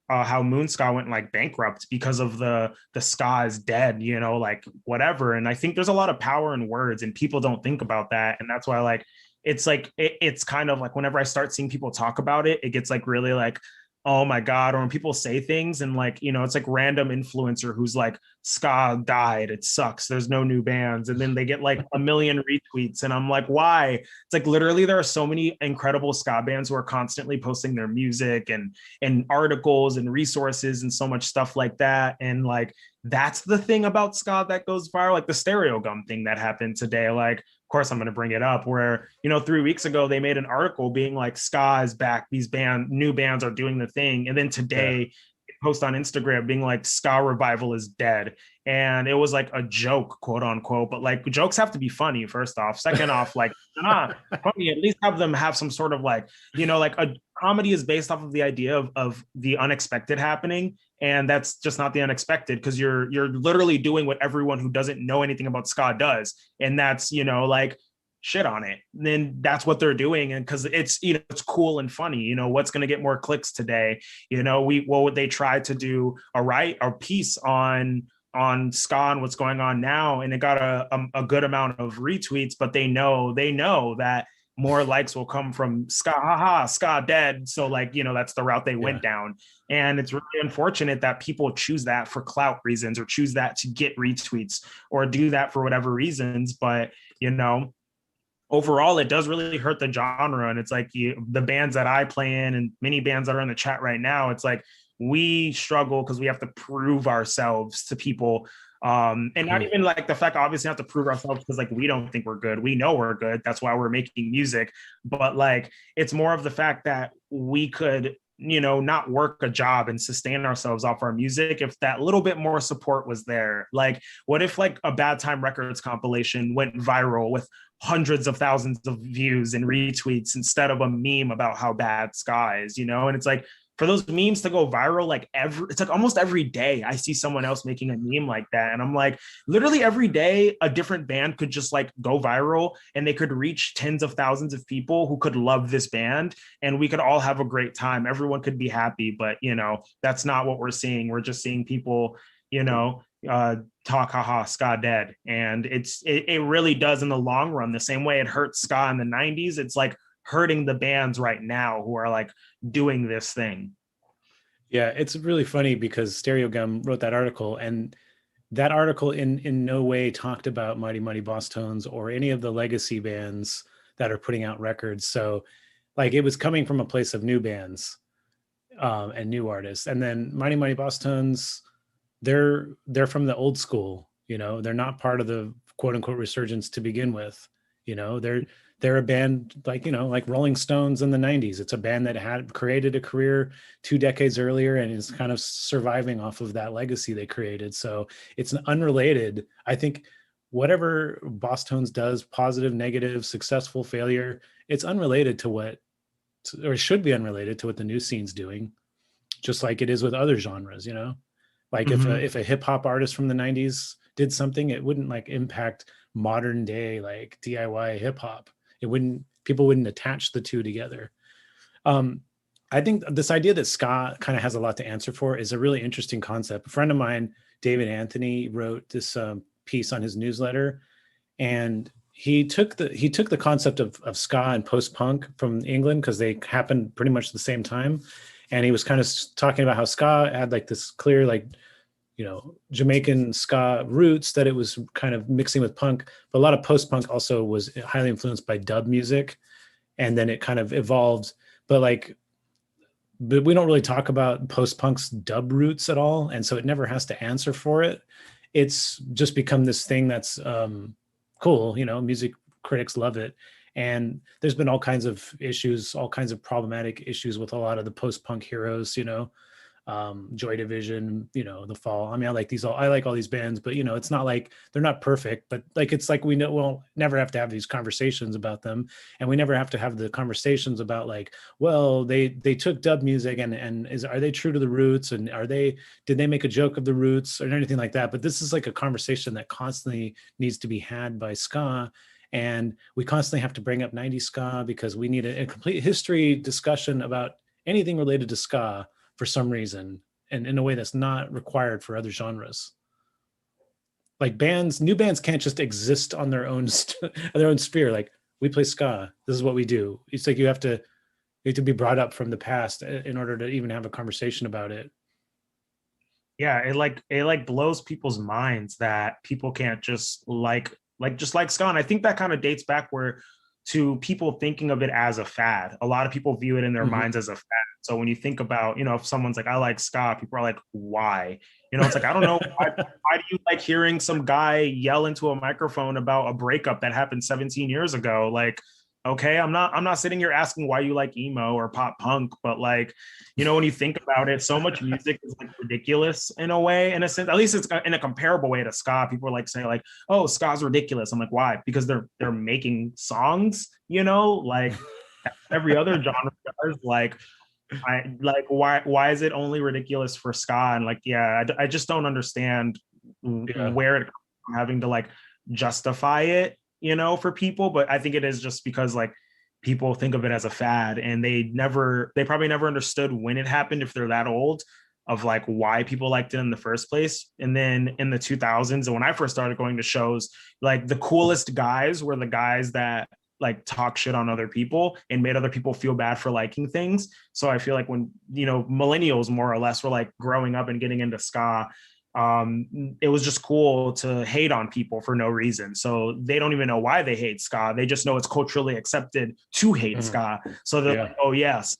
Speaker 3: how Moon Ska went like bankrupt because of the ska is dead, you know, like whatever. And I think there's a lot of power in words, and people don't think about that. And that's why, like, it's kind of like whenever I start seeing people talk about it, it gets like really like, oh my God. Or when people say things and, like, you know, it's like random influencer who's like, ska died, it sucks, there's no new bands. And then they get like a million retweets. And I'm like, why? It's like, literally, there are so many incredible ska bands who are constantly posting their music and articles and resources and so much stuff like that. And like, that's the thing about ska that goes viral, like the Stereo Gum thing that happened today. Like, of course, I'm going to bring it up, where, you know, 3 weeks ago, they made an article being like, ska is back, these new bands are doing the thing. And then today, post on Instagram being like, ska revival is dead. And it was like a joke, quote unquote, but like jokes have to be funny, first off. Second off, like, not funny, at least have them have some sort of like, like a comedy is based off of the idea of the unexpected happening. And that's just not the unexpected, because you're literally doing what everyone who doesn't know anything about ska does. And that's, like, shit on it. And then that's what they're doing. And because it's, it's cool and funny, what's going to get more clicks today? What would they try to do a piece on ska and what's going on now, and it got a good amount of retweets, but they know that more likes will come from ska, haha, ska dead. So like, that's the route they went down. And it's really unfortunate that people choose that for clout reasons, or choose that to get retweets, or do that for whatever reasons. But, overall, it does really hurt the genre. And it's like the bands that I play in, and many bands that are in the chat right now, it's like we struggle because we have to prove ourselves to people. And not even like the fact, obviously, have to prove ourselves because like we don't think we're good. We know we're good. That's why we're making music. But like, it's more of the fact that we could, not work a job and sustain ourselves off our music if that little bit more support was there. Like, what if like a Bad Time Records compilation went viral with hundreds of thousands of views and retweets instead of a meme about how bad ska is, and it's like, for those memes to go viral, like it's like almost every day I see someone else making a meme like that. And I'm like, literally every day, a different band could just like go viral, and they could reach tens of thousands of people who could love this band, and we could all have a great time. Everyone could be happy, but that's not what we're seeing. We're just seeing people, talk, haha, ska dead. And it really does in the long run, the same way it hurt ska in the 90s. It's like hurting the bands right now who are like doing this thing.
Speaker 4: Yeah, it's really funny because Stereo Gum wrote that article, and that article in no way talked about Mighty Mighty Boss Tones or any of the legacy bands that are putting out records. So like, it was coming from a place of new bands and new artists. And then Mighty Mighty Boss Tones, they're from the old school, they're not part of the quote unquote resurgence to begin with. They're a band like, like Rolling Stones in the 90s. It's a band that had created a career 2 decades earlier and is kind of surviving off of that legacy they created. So it's an unrelated. I think whatever Boss Tones does, positive, negative, successful, failure, it's unrelated to what, or should be unrelated to what the new scene's doing, just like it is with other genres, Like if a hip hop artist from the 90s did something, it wouldn't like impact modern day like DIY hip hop. People wouldn't attach the two together. I think this idea that ska kind of has a lot to answer for is a really interesting concept. A friend of mine, David Anthony, wrote this piece on his newsletter, and he took the concept of ska and post-punk from England, because they happened pretty much the same time. And he was kind of talking about how ska had like this clear, like, Jamaican ska roots, that it was kind of mixing with punk, but a lot of post-punk also was highly influenced by dub music. And then it kind of evolved, but we don't really talk about post-punk's dub roots at all. And so it never has to answer for it. It's just become this thing that's cool. Music critics love it. And there's been all kinds of issues, all kinds of problematic issues with a lot of the post-punk heroes, Joy Division, The Fall. I mean, I like all these bands, but it's not like they're not perfect, but like, it's like we know we'll never have to have these conversations about them. And we never have to have the conversations about like, well, they took dub music and are they true to the roots? And did they make a joke of the roots or anything like that? But this is like a conversation that constantly needs to be had by ska. And we constantly have to bring up 90s ska because we need a complete history discussion about anything related to ska for some reason, and in a way that's not required for other genres. Like new bands can't just exist on their own their own sphere. Like, we play ska, this is what we do. It's like you have to be brought up from the past in order to even have a conversation about it.
Speaker 3: Yeah, it blows people's minds that people can't just like ska. And I think that kind of dates back to people thinking of it as a fad. A lot of people view it in their minds as a fad. So when you think about, if someone's like, I like ska, people are like, why? It's like, I don't know. Why do you like hearing some guy yell into a microphone about a breakup that happened 17 years ago? Like, Okay, I'm not sitting here asking why you like emo or pop punk, but like, when you think about it, so much music is like ridiculous in a way, in a sense. At least it's in a comparable way to ska. People are like saying like, "Oh, ska's ridiculous." I'm like, why? Because they're making songs, like every other genre does. Like, why is it only ridiculous for ska? And like, yeah, I just don't understand where it comes from having to like justify it, for people. But I think it is just because like people think of it as a fad, and they probably never understood when it happened, if they're that old, of like why people liked it in the first place. And then in the 2000s, and when I first started going to shows, like the coolest guys were the guys that like talk shit on other people and made other people feel bad for liking things. So I feel like when millennials more or less were like growing up and getting into ska, it was just cool to hate on people for no reason. So they don't even know why they hate ska. They just know it's culturally accepted to hate ska. So they're like, oh yes,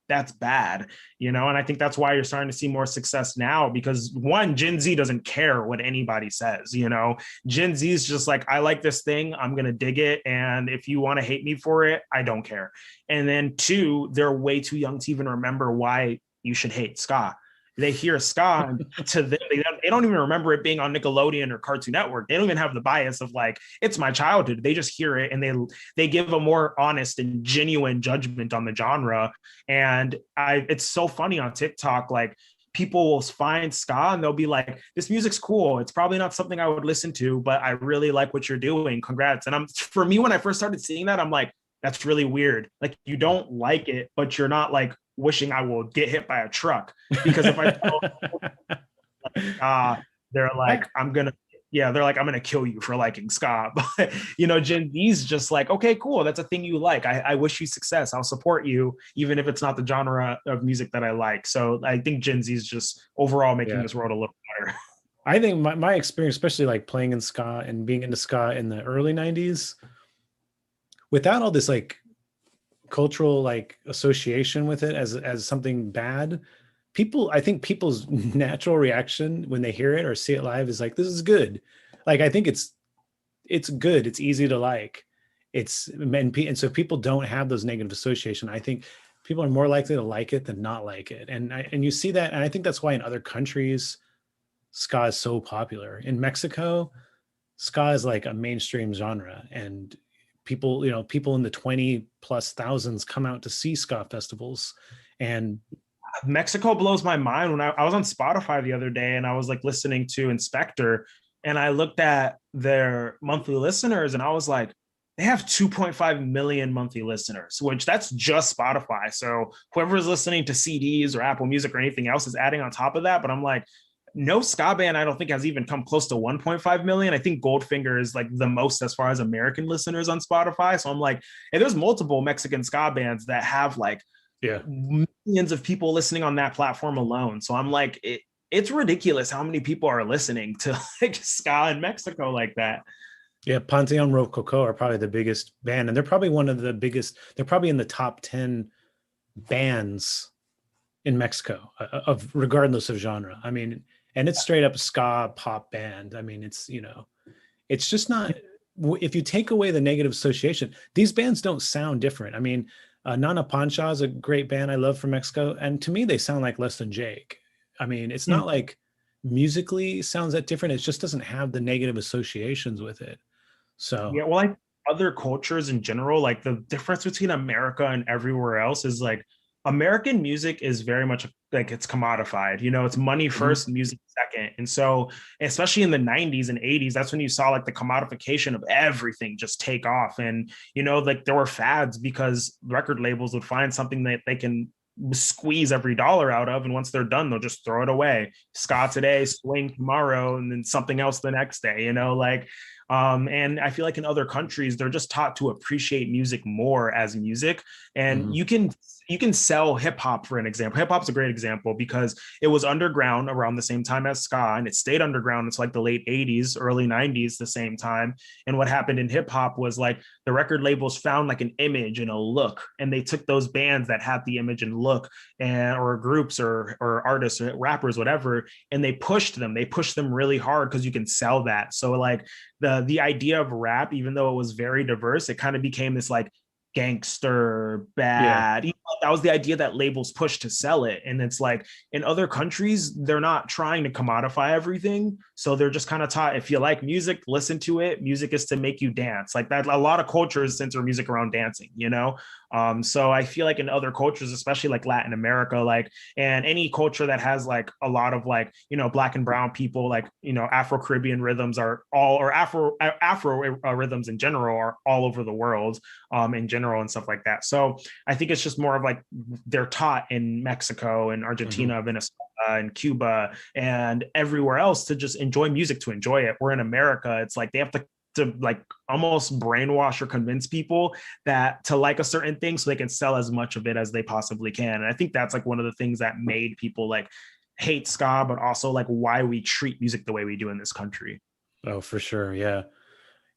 Speaker 3: that's bad, and I think that's why you're starting to see more success now, because one, Gen Z doesn't care what anybody says. Gen Z is just like, I like this thing, I'm gonna dig it, and if you want to hate me for it, I don't care. And then two, they're way too young to even remember why you should hate ska. They hear ska, and to them, they don't even remember it being on Nickelodeon or Cartoon Network. They don't even have the bias of like, it's my childhood. They just hear it, and they give a more honest and genuine judgment on the genre. And it's so funny on TikTok, like people will find ska and they'll be like, this music's cool. It's probably not something I would listen to, but I really like what you're doing. Congrats. And for me, when I first started seeing that, I'm like, that's really weird. Like, you don't like it, but you're not like wishing I will get hit by a truck. Because if I they're like, I'm gonna kill you for liking ska. But Gen Z's just like, okay, cool, that's a thing you like. I wish you success. I'll support you, even if it's not the genre of music that I like. So I think Gen Z's just overall making this world a little better.
Speaker 4: I think my experience, especially like playing in ska and being into ska in the early 90s, without all this like cultural like association with it as something bad, I think people's natural reaction when they hear it or see it live is like, this is good. Like, I think it's good. It's easy to like. And so people don't have those negative association. I think people are more likely to like it than not like it. And you see that. And I think that's why in other countries, ska is so popular. In Mexico, ska is like a mainstream genre, and people in the 20 plus thousands come out to see ska festivals. And
Speaker 3: Mexico blows my mind. When I was on Spotify the other day and I was like listening to Inspector, and I looked at their monthly listeners and I was like, they have 2.5 million monthly listeners, which that's just Spotify. So whoever's listening to CDs or Apple Music or anything else is adding on top of that. But I'm like, no ska band I don't think has even come close to 1.5 million. I think Goldfinger is like the most as far as American listeners on Spotify. So I'm like, hey, there's multiple Mexican ska bands that have like millions of people listening on that platform alone. So I'm like, it's ridiculous how many people are listening to like ska in Mexico like that.
Speaker 4: Yeah, Panteon Rococó are probably the biggest band, and they're probably one of the biggest. They're probably in the top 10 bands in Mexico, regardless of genre. I mean, and it's straight up ska pop band. I mean, it's just not. If you take away the negative association, these bands don't sound different. I mean, Nana Pancha is a great band I love from Mexico, and to me, they sound like Less Than Jake. I mean, it's not like musically sounds that different. It just doesn't have the negative associations with it. So
Speaker 3: yeah, well, like other cultures in general, like the difference between America and everywhere else is like American music is very much like it's commodified. It's money first, music second. And so, especially in the 90s and 80s, that's when you saw like the commodification of everything just take off. And, like there were fads because record labels would find something that they can squeeze every dollar out of, and once they're done, they'll just throw it away. Ska today, swing tomorrow, and then something else the next day, and I feel like in other countries, they're just taught to appreciate music more as music. And you can sell hip hop, for an example. Hip hop's a great example because it was underground around the same time as ska, and it stayed underground until like the late 80s, early 90s, the same time. And what happened in hip hop was like the record labels found like an image and a look, and they took those bands that had the image and look, or groups or artists or rappers, whatever, and they pushed them really hard because you can sell that. So like the idea of rap, even though it was very diverse, it kind of became this like gangster, bad. You know, that was the idea that labels push to sell it. And it's like in other countries, they're not trying to commodify everything. So they're just kind of taught, if you like music, listen to it. Music is to make you dance. Like that, a lot of cultures center music around dancing, you know? So I feel like in other cultures, especially like Latin America, like, and any culture that has like a lot of like, you know, Black and brown people, like, you know, Afro-Caribbean rhythms are all, or Afro rhythms in general are all over the world, in general and stuff like that. So I think it's just more of like they're taught in Mexico and Argentina, Venezuela and Cuba and everywhere else to just enjoy music, to enjoy it. We're in America. It's like they have to like almost brainwash or convince people that to like a certain thing so they can sell as much of it as they possibly can. And I think that's like one of the things that made people like hate ska, but also like why we treat music the way we do in this country.
Speaker 4: Oh, for sure. Yeah.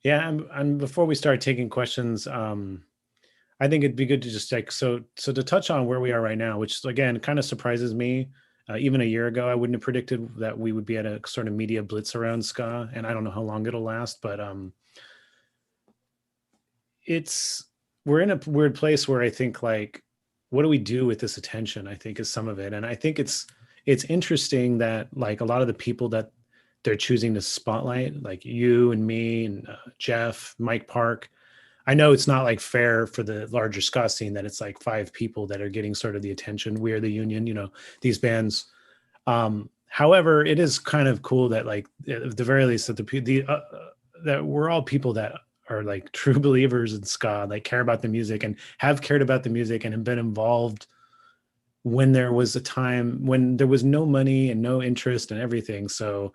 Speaker 4: Yeah. And before we start taking questions, I think it'd be good to just like, so to touch on where we are right now, which again, kind of surprises me. Even a year ago, I wouldn't have predicted that we would be at a sort of media blitz around ska, and I don't know how long it'll last, but we're in a weird place where I think like, what do we do with this attention? I think is some of it, and I think it's interesting that like a lot of the people that they're choosing to spotlight, like you and me and Jeff, Mike Park. I know it's not like fair for the larger ska scene that it's like 5 people that are getting sort of the attention. We Are the Union, you know, these bands. However, it is kind of cool that like at the very least that that we're all people that are like true believers in ska, like care about the music and have cared about the music and have been involved when there was a time when there was no money and no interest and everything. So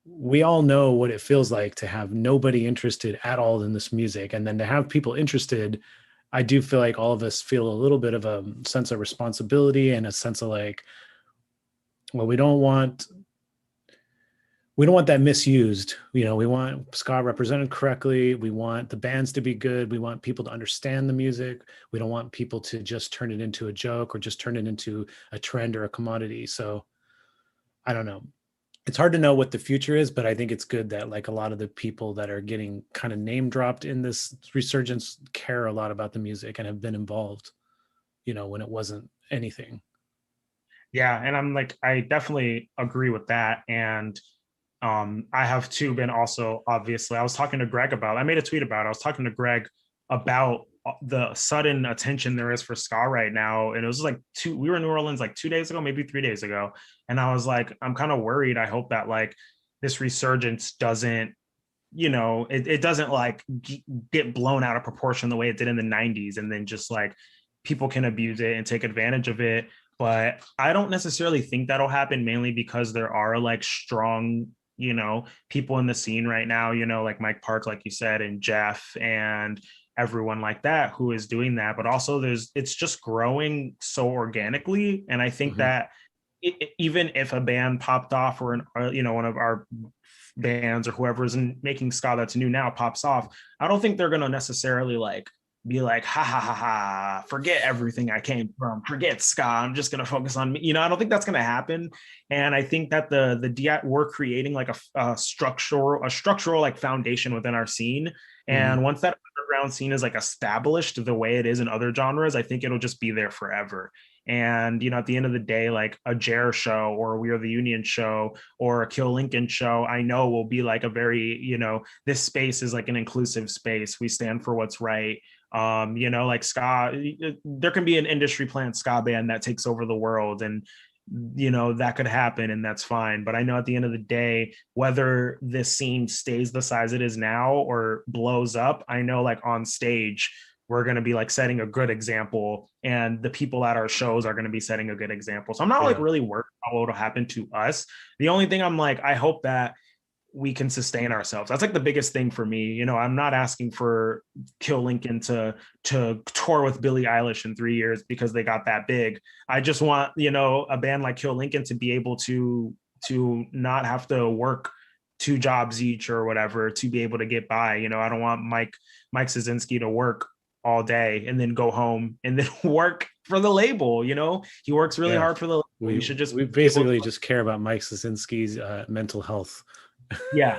Speaker 4: we all know what it feels like to have nobody interested at all in this music. And then to have people interested, I do feel like all of us feel a little bit of a sense of responsibility and a sense of like, well, we don't want that misused. You know, we want ska represented correctly. We want the bands to be good. We want people to understand the music. We don't want people to just turn it into a joke or just turn it into a trend or a commodity. So I don't know. It's hard to know what the future is, but I think it's good that like a lot of the people that are getting kind of name dropped in this resurgence care a lot about the music and have been involved, you know, when it wasn't anything.
Speaker 3: Yeah. And I'm like, I definitely agree with that. And I have too been also, obviously, I was talking to Greg about, I made a tweet about it. I was talking to Greg about the sudden attention there is for ska right now. And it was like we were in New Orleans like 2 days ago, maybe 3 days ago. And I was like, I'm kind of worried. I hope that like this resurgence doesn't, you know, it doesn't like get blown out of proportion the way it did in the 90s. And then just like people can abuse it and take advantage of it. But I don't necessarily think that'll happen, mainly because there are like strong, you know, people in the scene right now, you know, like Mike Park, like you said, and Jeff and everyone like that who is doing that. But also it's just growing so organically. And I think that even if a band popped off or you know, one of our bands or whoever's making ska that's new now pops off, I don't think they're going to necessarily like be like, ha ha ha ha, forget everything I came from, forget ska, I'm just going to focus on me. You know, I don't think that's going to happen. And I think that we're creating like a structural like foundation within our scene. And once that underground scene is like established the way it is in other genres, I think it'll just be there forever. And, you know, at the end of the day, like a Jer show or We Are the Union show or a Kill Lincoln show, I know will be like a very, you know, this space is like an inclusive space. We stand for what's right. You know, like ska, there can be an industry plant ska band that takes over the world, and you know, that could happen and that's fine. But I know at the end of the day, whether this scene stays the size it is now or blows up, I know like on stage, we're going to be like setting a good example, and the people at our shows are going to be setting a good example. So I'm not like really worried about what will happen to us. The only thing I'm like, I hope that we can sustain ourselves. That's like the biggest thing for me. You know, I'm not asking for Kill Lincoln to tour with Billie Eilish in 3 years because they got that big. I just want, you know, a band like Kill Lincoln to be able to not have to work 2 jobs each or whatever to be able to get by. You know, I don't want Mike Szynski to work all day and then go home and then work for the label. You know, he works really hard for the label. We basically
Speaker 4: just care about Mike Szynski's mental health
Speaker 3: Yeah.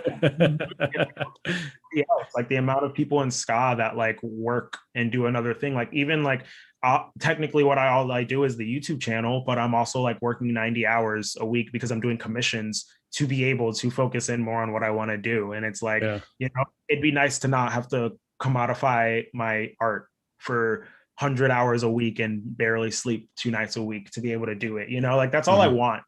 Speaker 3: Yeah, it's like the amount of people in ska that like work and do another thing. Like even like technically what all I do is the YouTube channel, but I'm also like working 90 hours a week because I'm doing commissions to be able to focus in more on what I want to do. And it's like,
Speaker 4: Yeah.
Speaker 3: you know, it'd be nice to not have to commodify my art for 100 hours a week and barely sleep 2 nights a week to be able to do it. You know, like that's all I want,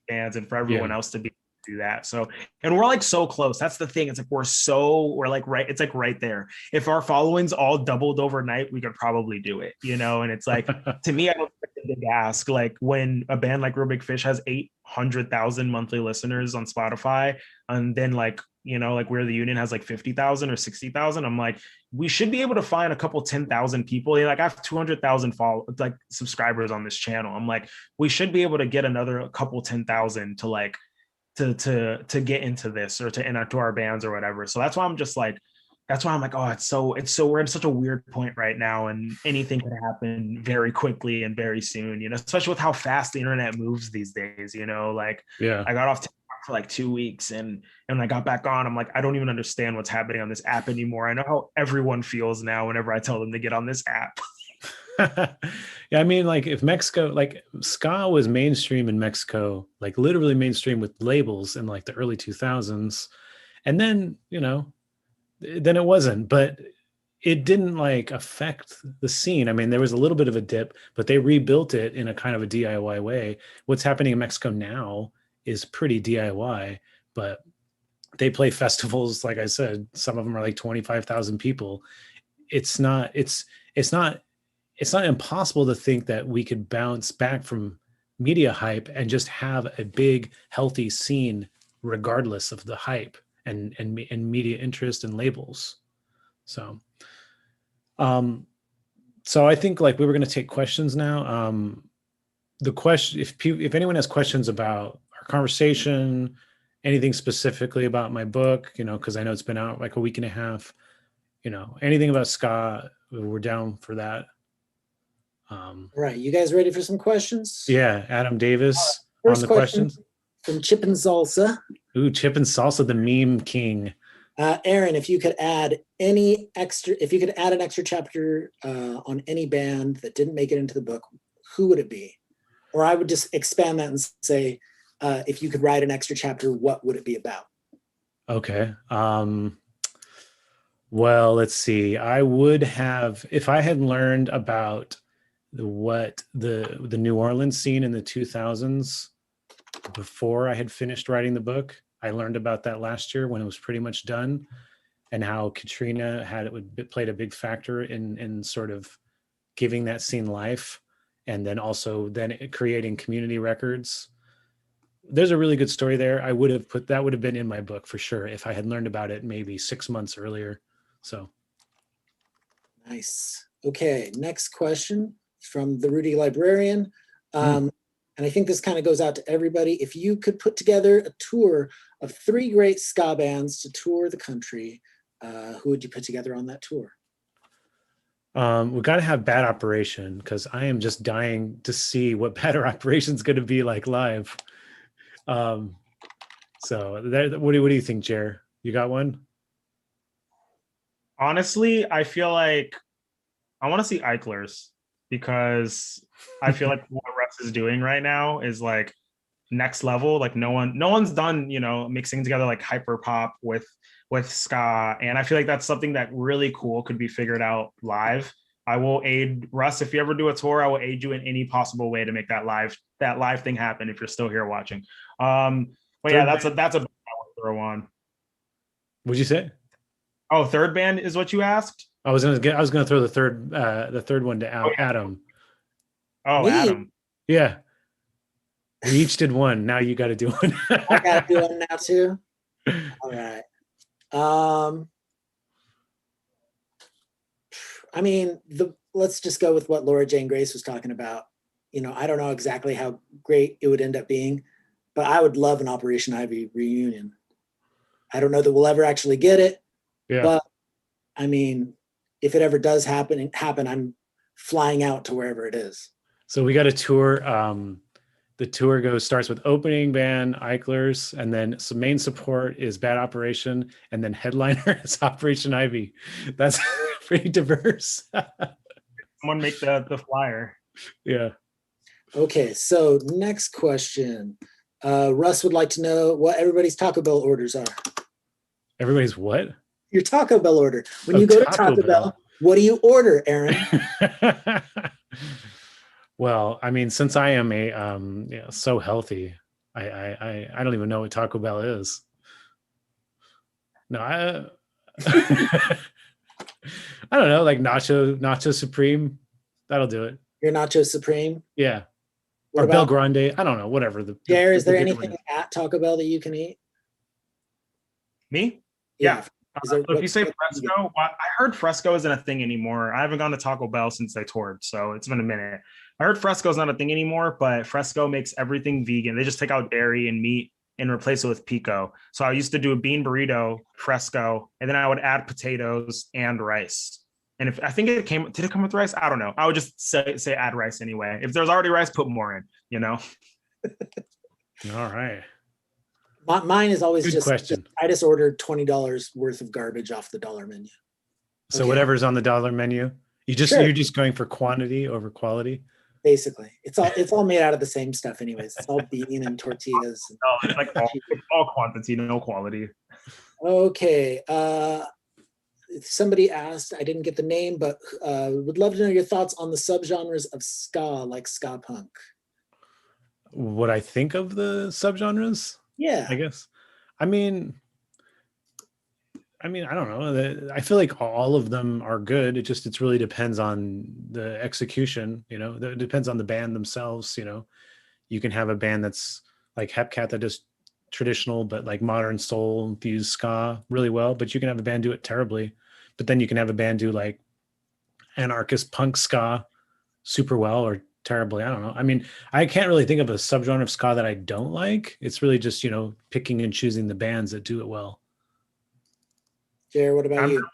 Speaker 3: fans, and for everyone
Speaker 4: Yeah.
Speaker 3: else to be do that. So, and we're like so close. That's the thing. It's like we're like right. It's like right there. If our followings all doubled overnight, we could probably do it. You know, and it's like to me, I don't think it's a big ask. Like when a band like Real Big Fish has 800,000 monthly listeners on Spotify, and then like you know, like We're the Union has like 50,000 or 60,000. I'm like, we should be able to find a couple 10,000 people. Like I have 200,000 like subscribers on this channel. I'm like, we should be able to get another couple 10,000 to like to get into this or to enter to our bands or whatever. So that's why I'm just like, that's why I'm like, oh, it's so we're in such a weird point right now, and anything could happen very quickly and very soon, you know, especially with how fast the internet moves these days, you know, like
Speaker 4: Yeah.
Speaker 3: I got off TikTok for like 2 weeks and when I got back on, I'm like, I don't even understand what's happening on this app anymore. I know how everyone feels now whenever I tell them to get on this app.
Speaker 4: Yeah, I mean, like if Mexico, like ska was mainstream in Mexico, like literally mainstream with labels in like the early 2000s. And then, you know, then it wasn't, but it didn't like affect the scene. I mean, there was a little bit of a dip, but they rebuilt it in a kind of a DIY way. What's happening in Mexico now is pretty DIY, but they play festivals. Like I said, some of them are like 25,000 people. It's not impossible to think that we could bounce back from media hype and just have a big, healthy scene, regardless of the hype and media interest and labels. So, so I think like we were going to take questions now. The question, if anyone has questions about our conversation, anything specifically about my book, you know, because I know it's been out like a week and a half, you know, anything about ska, we're down for that.
Speaker 5: Right. You guys ready for some questions?
Speaker 4: Yeah, Adam Davis on
Speaker 5: First
Speaker 4: the
Speaker 5: question
Speaker 4: questions.
Speaker 5: from Chip and Salsa.
Speaker 4: Ooh, Chip and Salsa, the meme king.
Speaker 5: Aaron, if you could add an extra chapter on any band that didn't make it into the book, who would it be? Or I would just expand that and say, if you could write an extra chapter, what would it be about?
Speaker 4: Okay. Well, let's see. I would have, if I had learned about what the New Orleans scene in the 2000s before I had finished writing the book. I learned about that last year when it was pretty much done, and how Katrina played a big factor in sort of giving that scene life, and then also creating community records. There's a really good story there. That would have been in my book for sure if I had learned about it maybe 6 months earlier. So
Speaker 5: nice. Okay, next question from the Rudy Librarian. And I think this kind of goes out to everybody. If you could put together a tour of 3 great ska bands to tour the country, who would you put together on that tour?
Speaker 4: We've got to have Bad Operation, because I am just dying to see what Bad Operation is going to be like live. So what do you think, Jer? You got one?
Speaker 3: Honestly, I feel like I want to see Eichlers, because I feel like what Russ is doing right now is like next level. Like no one's done, you know, mixing together like hyper pop with ska, and I feel like that's something that really cool could be figured out live. I will aid Russ if you ever do a tour. I will aid you in any possible way to make that live thing happen. If you're still here watching, but yeah, that's a band I want to throw on.
Speaker 4: What'd you say?
Speaker 3: Oh, third band is what you asked?
Speaker 4: I was gonna throw the third one to Adam.
Speaker 3: Oh,
Speaker 5: Me?
Speaker 3: Adam.
Speaker 4: Yeah. We each did one. Now you got to do one.
Speaker 5: I got to do one now too. All right. I mean, let's just go with what Laura Jane Grace was talking about. You know, I don't know exactly how great it would end up being, but I would love an Operation Ivy reunion. I don't know that we'll ever actually get it, but I mean, if it ever does happen, I'm flying out to wherever it is.
Speaker 4: So we got to tour the tour starts with opening band Eichlers, and then some main support is Bad Operation, and then headliner is Operation Ivy. That's pretty diverse.
Speaker 3: Someone make the flyer.
Speaker 4: Yeah.
Speaker 5: Okay, so next question. Russ would like to know what everybody's Taco Bell orders are.
Speaker 4: Everybody's what?
Speaker 5: Your Taco Bell order. When
Speaker 4: Oh,
Speaker 5: you go to
Speaker 4: Taco
Speaker 5: Taco
Speaker 4: Bell.
Speaker 5: Bell, what do you order, Aaron?
Speaker 4: Well, I mean, since I am so healthy, I don't even know what Taco Bell is. No, I I don't know, like nacho supreme. That'll do it.
Speaker 5: Your Nacho Supreme?
Speaker 4: Yeah.
Speaker 5: What
Speaker 4: Or Bel
Speaker 5: about
Speaker 4: Grande. I don't know, whatever.
Speaker 5: Jer? Is there
Speaker 4: the different
Speaker 5: anything at Taco Bell that you can eat?
Speaker 3: Me? Yeah.
Speaker 5: Is there-
Speaker 3: So if you say
Speaker 5: what-
Speaker 3: Fresco, I heard Fresco isn't a thing anymore. I haven't gone to Taco Bell since they toured, so it's been a minute. I heard Fresco's not a thing anymore, but Fresco makes everything vegan. They just take out dairy and meat and replace it with pico. So I used to do a bean burrito, Fresco, and then I would add potatoes and rice. And if I think did it come with rice? I don't know. I would just say add rice anyway. If there's already rice, put more in, you know?
Speaker 4: All right.
Speaker 5: Mine is always
Speaker 4: Good question.
Speaker 5: I just ordered $20 worth of garbage off the dollar menu.
Speaker 4: So
Speaker 5: Okay.
Speaker 4: whatever's on the dollar menu,
Speaker 5: Sure.
Speaker 4: you're just going for quantity over quality.
Speaker 5: Basically, it's all made out of the same stuff, anyways. It's all bean and tortillas.
Speaker 3: No, it's like all quantity, no quality.
Speaker 5: Okay. Somebody asked, I didn't get the name, but would love to know your thoughts on the subgenres of ska, like ska punk.
Speaker 4: What I think of the subgenres,
Speaker 5: Yeah.
Speaker 4: I guess. I mean, I don't know. I feel like all of them are good. It really depends on the execution. It depends on the band themselves. You can have a band that's like Hepcat that does traditional but like modern soul infused ska really well, but you can have a band do it terribly. But then you can have a band do like anarchist punk ska super well or terribly. I don't know. I mean, I can't really think of a subgenre of ska that I don't like. It's really just, picking and choosing the bands that do it well.
Speaker 5: Jer, what about you?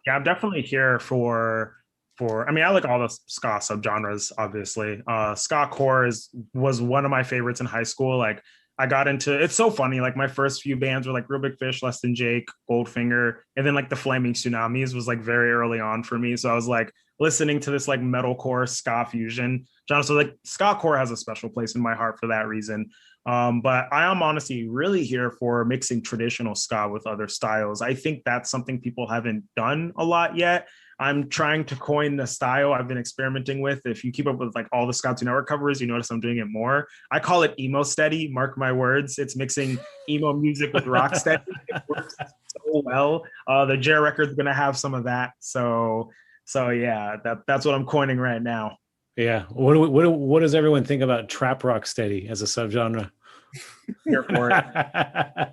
Speaker 3: Yeah, I'm definitely here for I mean, I like all the ska subgenres, obviously. Ska core was one of my favorites in high school. Like I got into, it's so funny. Like my first few bands were like Real Big Fish, Less Than Jake, Goldfinger, and then like the Flaming Tsunamis was like very early on for me. So I was like listening to this like metalcore ska fusion genre. So like ska core has a special place in my heart for that reason. But I am honestly really here for mixing traditional ska with other styles. I think that's something people haven't done a lot yet. I'm trying to coin the style I've been experimenting with. If you keep up with like all the Skatune Network covers, you notice I'm doing it more. I call it emo steady. Mark my words. It's mixing emo music with rock steady. It works so well. The Jer record's gonna have some of that. So yeah, that's what I'm coining right now.
Speaker 4: Yeah. What does everyone think about trap rock steady as a subgenre?
Speaker 3: Here for it.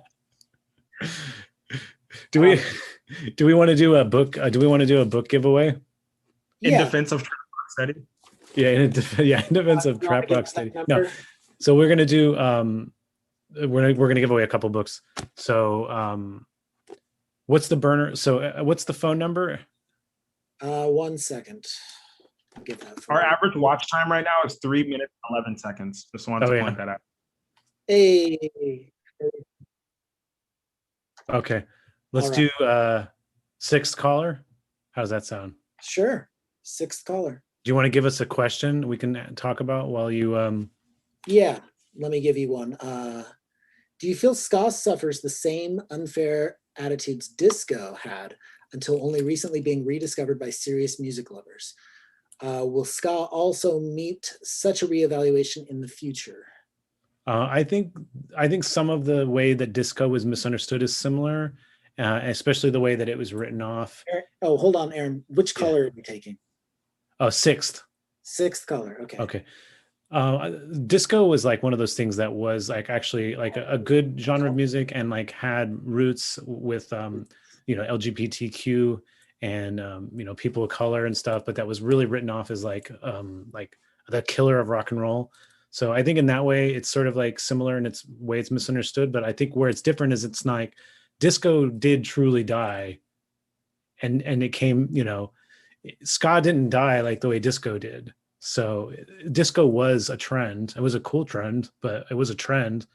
Speaker 4: Do we want to do a book? Do we want to do a book giveaway?
Speaker 3: In
Speaker 5: Yeah.
Speaker 3: defense of trap rock steady.
Speaker 4: Yeah, in defense of
Speaker 5: You wanna
Speaker 4: trap
Speaker 5: give
Speaker 4: rock
Speaker 5: us
Speaker 4: steady.
Speaker 5: that
Speaker 4: No,
Speaker 5: number?
Speaker 4: so we're gonna do we're gonna give away a couple books. So what's the burner? So what's the phone number?
Speaker 5: 1 second. I'll get that for
Speaker 3: Our
Speaker 5: you.
Speaker 3: average watch time right now is 3 minutes, 11 seconds. Just wanted to point that out.
Speaker 5: Hey.
Speaker 4: Okay, let's
Speaker 5: All
Speaker 4: do sixth caller. How's that sound?
Speaker 5: Sure. Sixth caller.
Speaker 4: Do you want to give us a question we can talk about while you
Speaker 5: Yeah, let me give you one. Do you feel ska suffers the same unfair attitudes disco had until only recently being rediscovered by serious music lovers? Will ska also meet such a reevaluation in the future?
Speaker 4: I think some of the way that disco was misunderstood is similar, especially the way that it was written off.
Speaker 5: Oh, hold on, Aaron. Which
Speaker 4: Yeah.
Speaker 5: color are you taking?
Speaker 4: Oh, sixth.
Speaker 5: Sixth color. Okay.
Speaker 4: Okay. Disco was like one of those things that was like actually like a good genre of music and like had roots with LGBTQ and people of color and stuff, but that was really written off as like the killer of rock and roll. So I think in that way it's sort of like similar in its way it's misunderstood, but I think where it's different is it's like disco did truly die, and it came, ska didn't die like the way disco did. So disco was a trend. It was a cool trend, but it was a trend.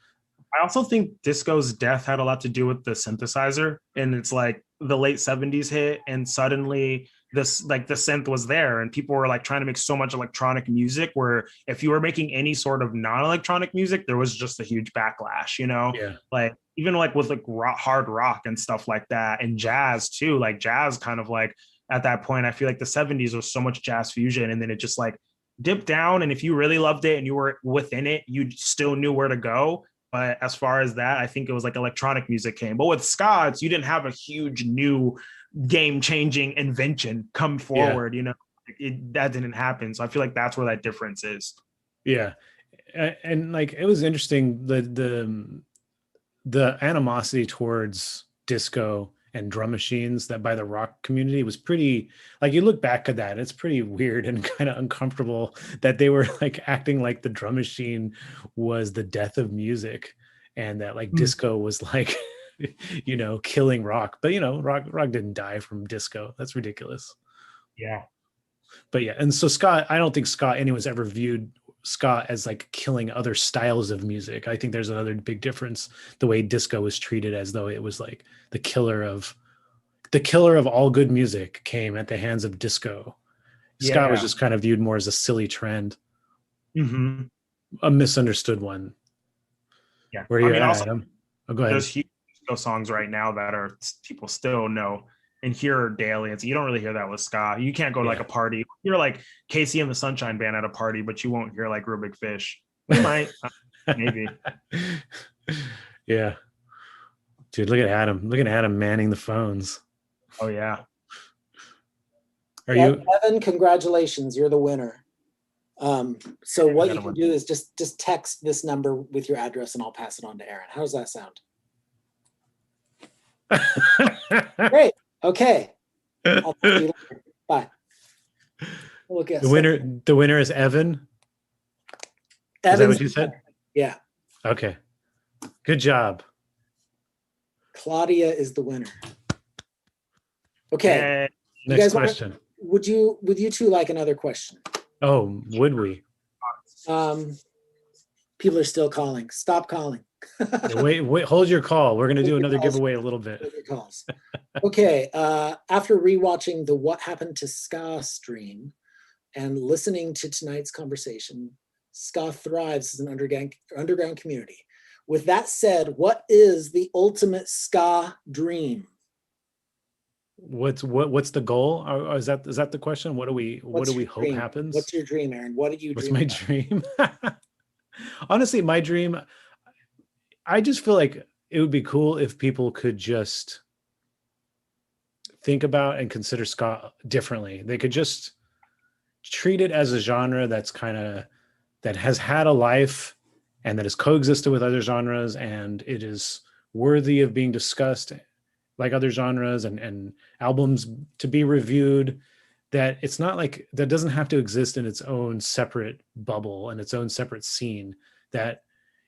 Speaker 3: I also think disco's death had a lot to do with the synthesizer, and it's like the late 70s hit, and suddenly this like the synth was there, and people were like trying to make so much electronic music where if you were making any sort of non-electronic music, there was just a huge backlash, you know?
Speaker 4: Yeah.
Speaker 3: Like even like with like hard rock and stuff like that, and jazz too. Like jazz kind of like at that point, I feel like the 70s was so much jazz fusion, and then it just like dipped down. And if you really loved it and you were within it, you still knew where to go. But as far as that, I think it was like electronic music came. But with ska, you didn't have a huge new game-changing invention come forward. You know, that didn't happen. So I feel like that's where that difference is.
Speaker 4: Yeah, and like it was interesting the animosity towards disco and drum machines that by the rock community was pretty, like you look back at that, it's pretty weird and kind of uncomfortable that they were like acting like the drum machine was the death of music, and that like disco was like, you know, killing rock. But you know, rock didn't die from disco. That's ridiculous.
Speaker 3: Yeah.
Speaker 4: But yeah, and so ska, I don't think ska anyone's ever viewed ska as like killing other styles of music. I think there's another big difference, the way disco was treated as though it was like the killer of all good music came at the hands of disco. Ska was just kind of viewed more as a silly trend, a misunderstood one.
Speaker 3: Yeah.
Speaker 4: Where are you at,
Speaker 3: also,
Speaker 4: Adam? Oh, go ahead.
Speaker 3: There's huge disco songs right now that are people still know and hear daily. And so you don't really hear that with ska. You can't go to like a party. You're like Casey and the Sunshine Band at a party, but you won't hear like Real Big Fish. You might, maybe.
Speaker 4: Yeah. Dude, look at Adam. Look at Adam manning the phones.
Speaker 3: Oh yeah.
Speaker 4: Are you
Speaker 5: Evan, congratulations, you're the winner. So what you can do is just text this number with your address and I'll pass it on to Aaron. How does that sound? Great. Okay. I'll talk to you later. Bye. Look at
Speaker 4: the winner is Evan. Is that what you said?
Speaker 5: Yeah.
Speaker 4: Okay. Good job.
Speaker 5: Claudia is the winner. Okay.
Speaker 4: Next question.
Speaker 5: Would you two like another question?
Speaker 4: Oh, would we?
Speaker 5: People are still calling. Stop calling.
Speaker 4: wait, hold your call. We're going to do another giveaway a little bit.
Speaker 5: Calls. Okay. After rewatching the What Happened to Ska stream and listening to tonight's conversation, Ska thrives as an underground community. With that said, what is the ultimate Ska dream?
Speaker 4: What's the goal? Or is that the question? What do we hope happens?
Speaker 5: What's your dream, Aaron? What did you dream?
Speaker 4: What's my dream? Honestly, my dream, I just feel like it would be cool if people could just think about and consider ska differently. They could just treat it as a genre that has had a life and that has coexisted with other genres, and it is worthy of being discussed like other genres, and albums to be reviewed, that it's not like that doesn't have to exist in its own separate bubble and its own separate scene, that,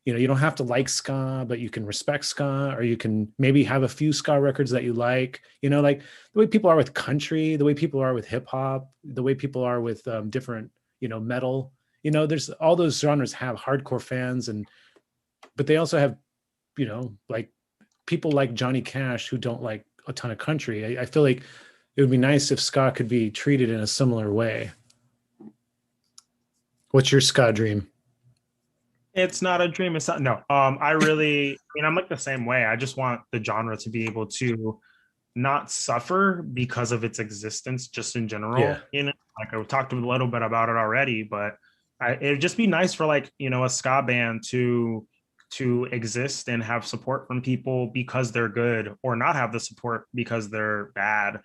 Speaker 4: you know, you don't have to like ska, but you can respect ska, or you can maybe have a few ska records that you like, you know, like the way people are with country, the way people are with hip hop, the way people are with different, you know, metal, you know, there's all those genres have hardcore fans, but they also have, you know, like people like Johnny Cash who don't like a ton of country. I feel like it would be nice if ska could be treated in a similar way. What's your ska dream?
Speaker 3: It's not a dream. It's not. No. I'm like the same way. I just want the genre to be able to not suffer because of its existence, just in general.
Speaker 4: Yeah.
Speaker 3: You know, like I talked a little bit about it already, but it'd just be nice for like, you know, a ska band to exist and have support from people because they're good, or not have the support because they're bad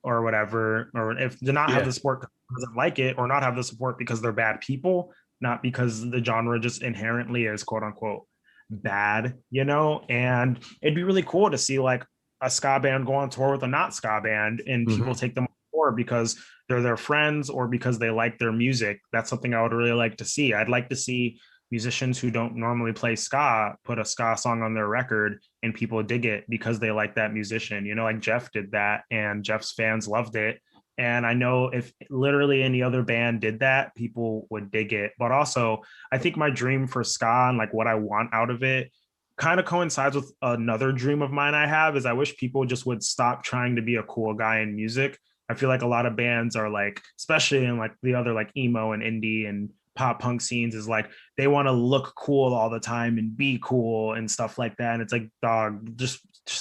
Speaker 3: or whatever, or if to not have the support because they doesn't like it, or not have the support because they're bad people, not because the genre just inherently is quote unquote bad, you know. And it'd be really cool to see like a ska band go on tour with a not ska band, and people take them on tour because they're their friends or because they like their music. That's something I would really like to see. I'd like to see musicians who don't normally play ska put a ska song on their record and people dig it because they like that musician, you know, like Jeff did that and Jeff's fans loved it. And I know if literally any other band did that, people would dig it. But also, I think my dream for ska and like what I want out of it kind of coincides with another dream of mine I have is I wish people just would stop trying to be a cool guy in music. I feel like a lot of bands are like, especially in like the other like emo and indie and pop punk scenes, is like they want to look cool all the time and be cool and stuff like that. And it's like, dog, just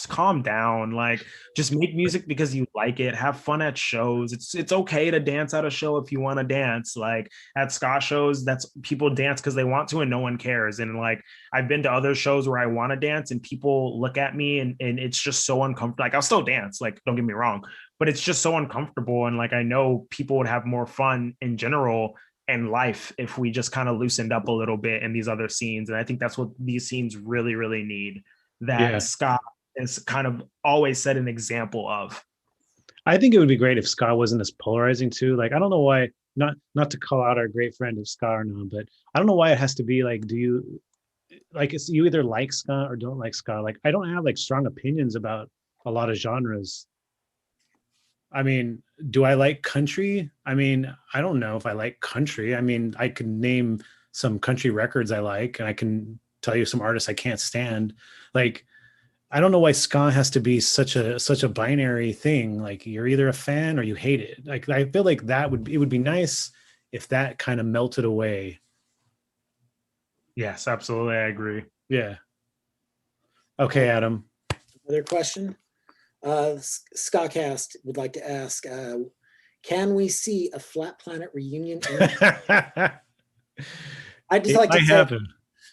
Speaker 3: calm down. Like, just make music because you like it. Have fun at shows. It's okay to dance at a show if you want to dance. Like at ska shows, that's people dance because they want to and no one cares. And like I've been to other shows where I want to dance and people look at me and it's just so uncomfortable. Like I'll still dance, like don't get me wrong, but it's just so uncomfortable. And like I know people would have more fun in general in life if we just kind of loosened up a little bit in these other scenes. And I think that's what these scenes really, really need. That ska is kind of always set an example of.
Speaker 4: I think it would be great if ska wasn't as polarizing too. Like, I don't know why, not to call out our great friend of ska or not, but I don't know why it has to be like, do you like, it's you either like ska or don't like ska. Like, I don't have like strong opinions about a lot of genres. I mean, do I like country? I mean, I don't know if I like country. I mean, I can name some country records I like, and I can tell you some artists I can't stand. Like, I don't know why ska has to be such a binary thing. Like you're either a fan or you hate it. Like I feel like it would be nice if that kind of melted away.
Speaker 3: Yes, absolutely. I agree.
Speaker 4: Yeah. Okay, Adam.
Speaker 5: Another question. SkaCast would like to ask, can we see a Flat Planet reunion? I'd just like to say,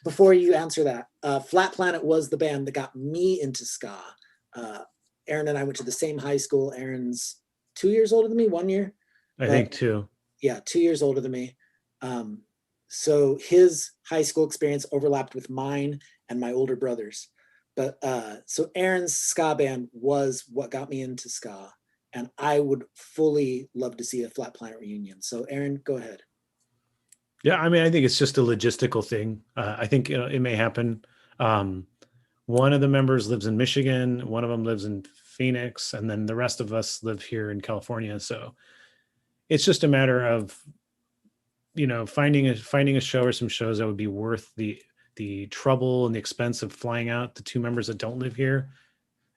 Speaker 5: before you answer that, Flat Planet was the band that got me into ska. Aaron and I went to the same high school. Aaron's 2 years older than me, 1 year.
Speaker 4: I think two.
Speaker 5: Yeah, 2 years older than me. So his high school experience overlapped with mine and my older brother's. But so Aaron's ska band was what got me into ska. And I would fully love to see a Flat Planet reunion. So Aaron, go ahead.
Speaker 4: Yeah, I mean, I think it's just a logistical thing. I think it may happen. One of the members lives in Michigan, one of them lives in Phoenix, and then the rest of us live here in California. So it's just a matter of, finding a show or some shows that would be worth the trouble and the expense of flying out the two members that don't live here,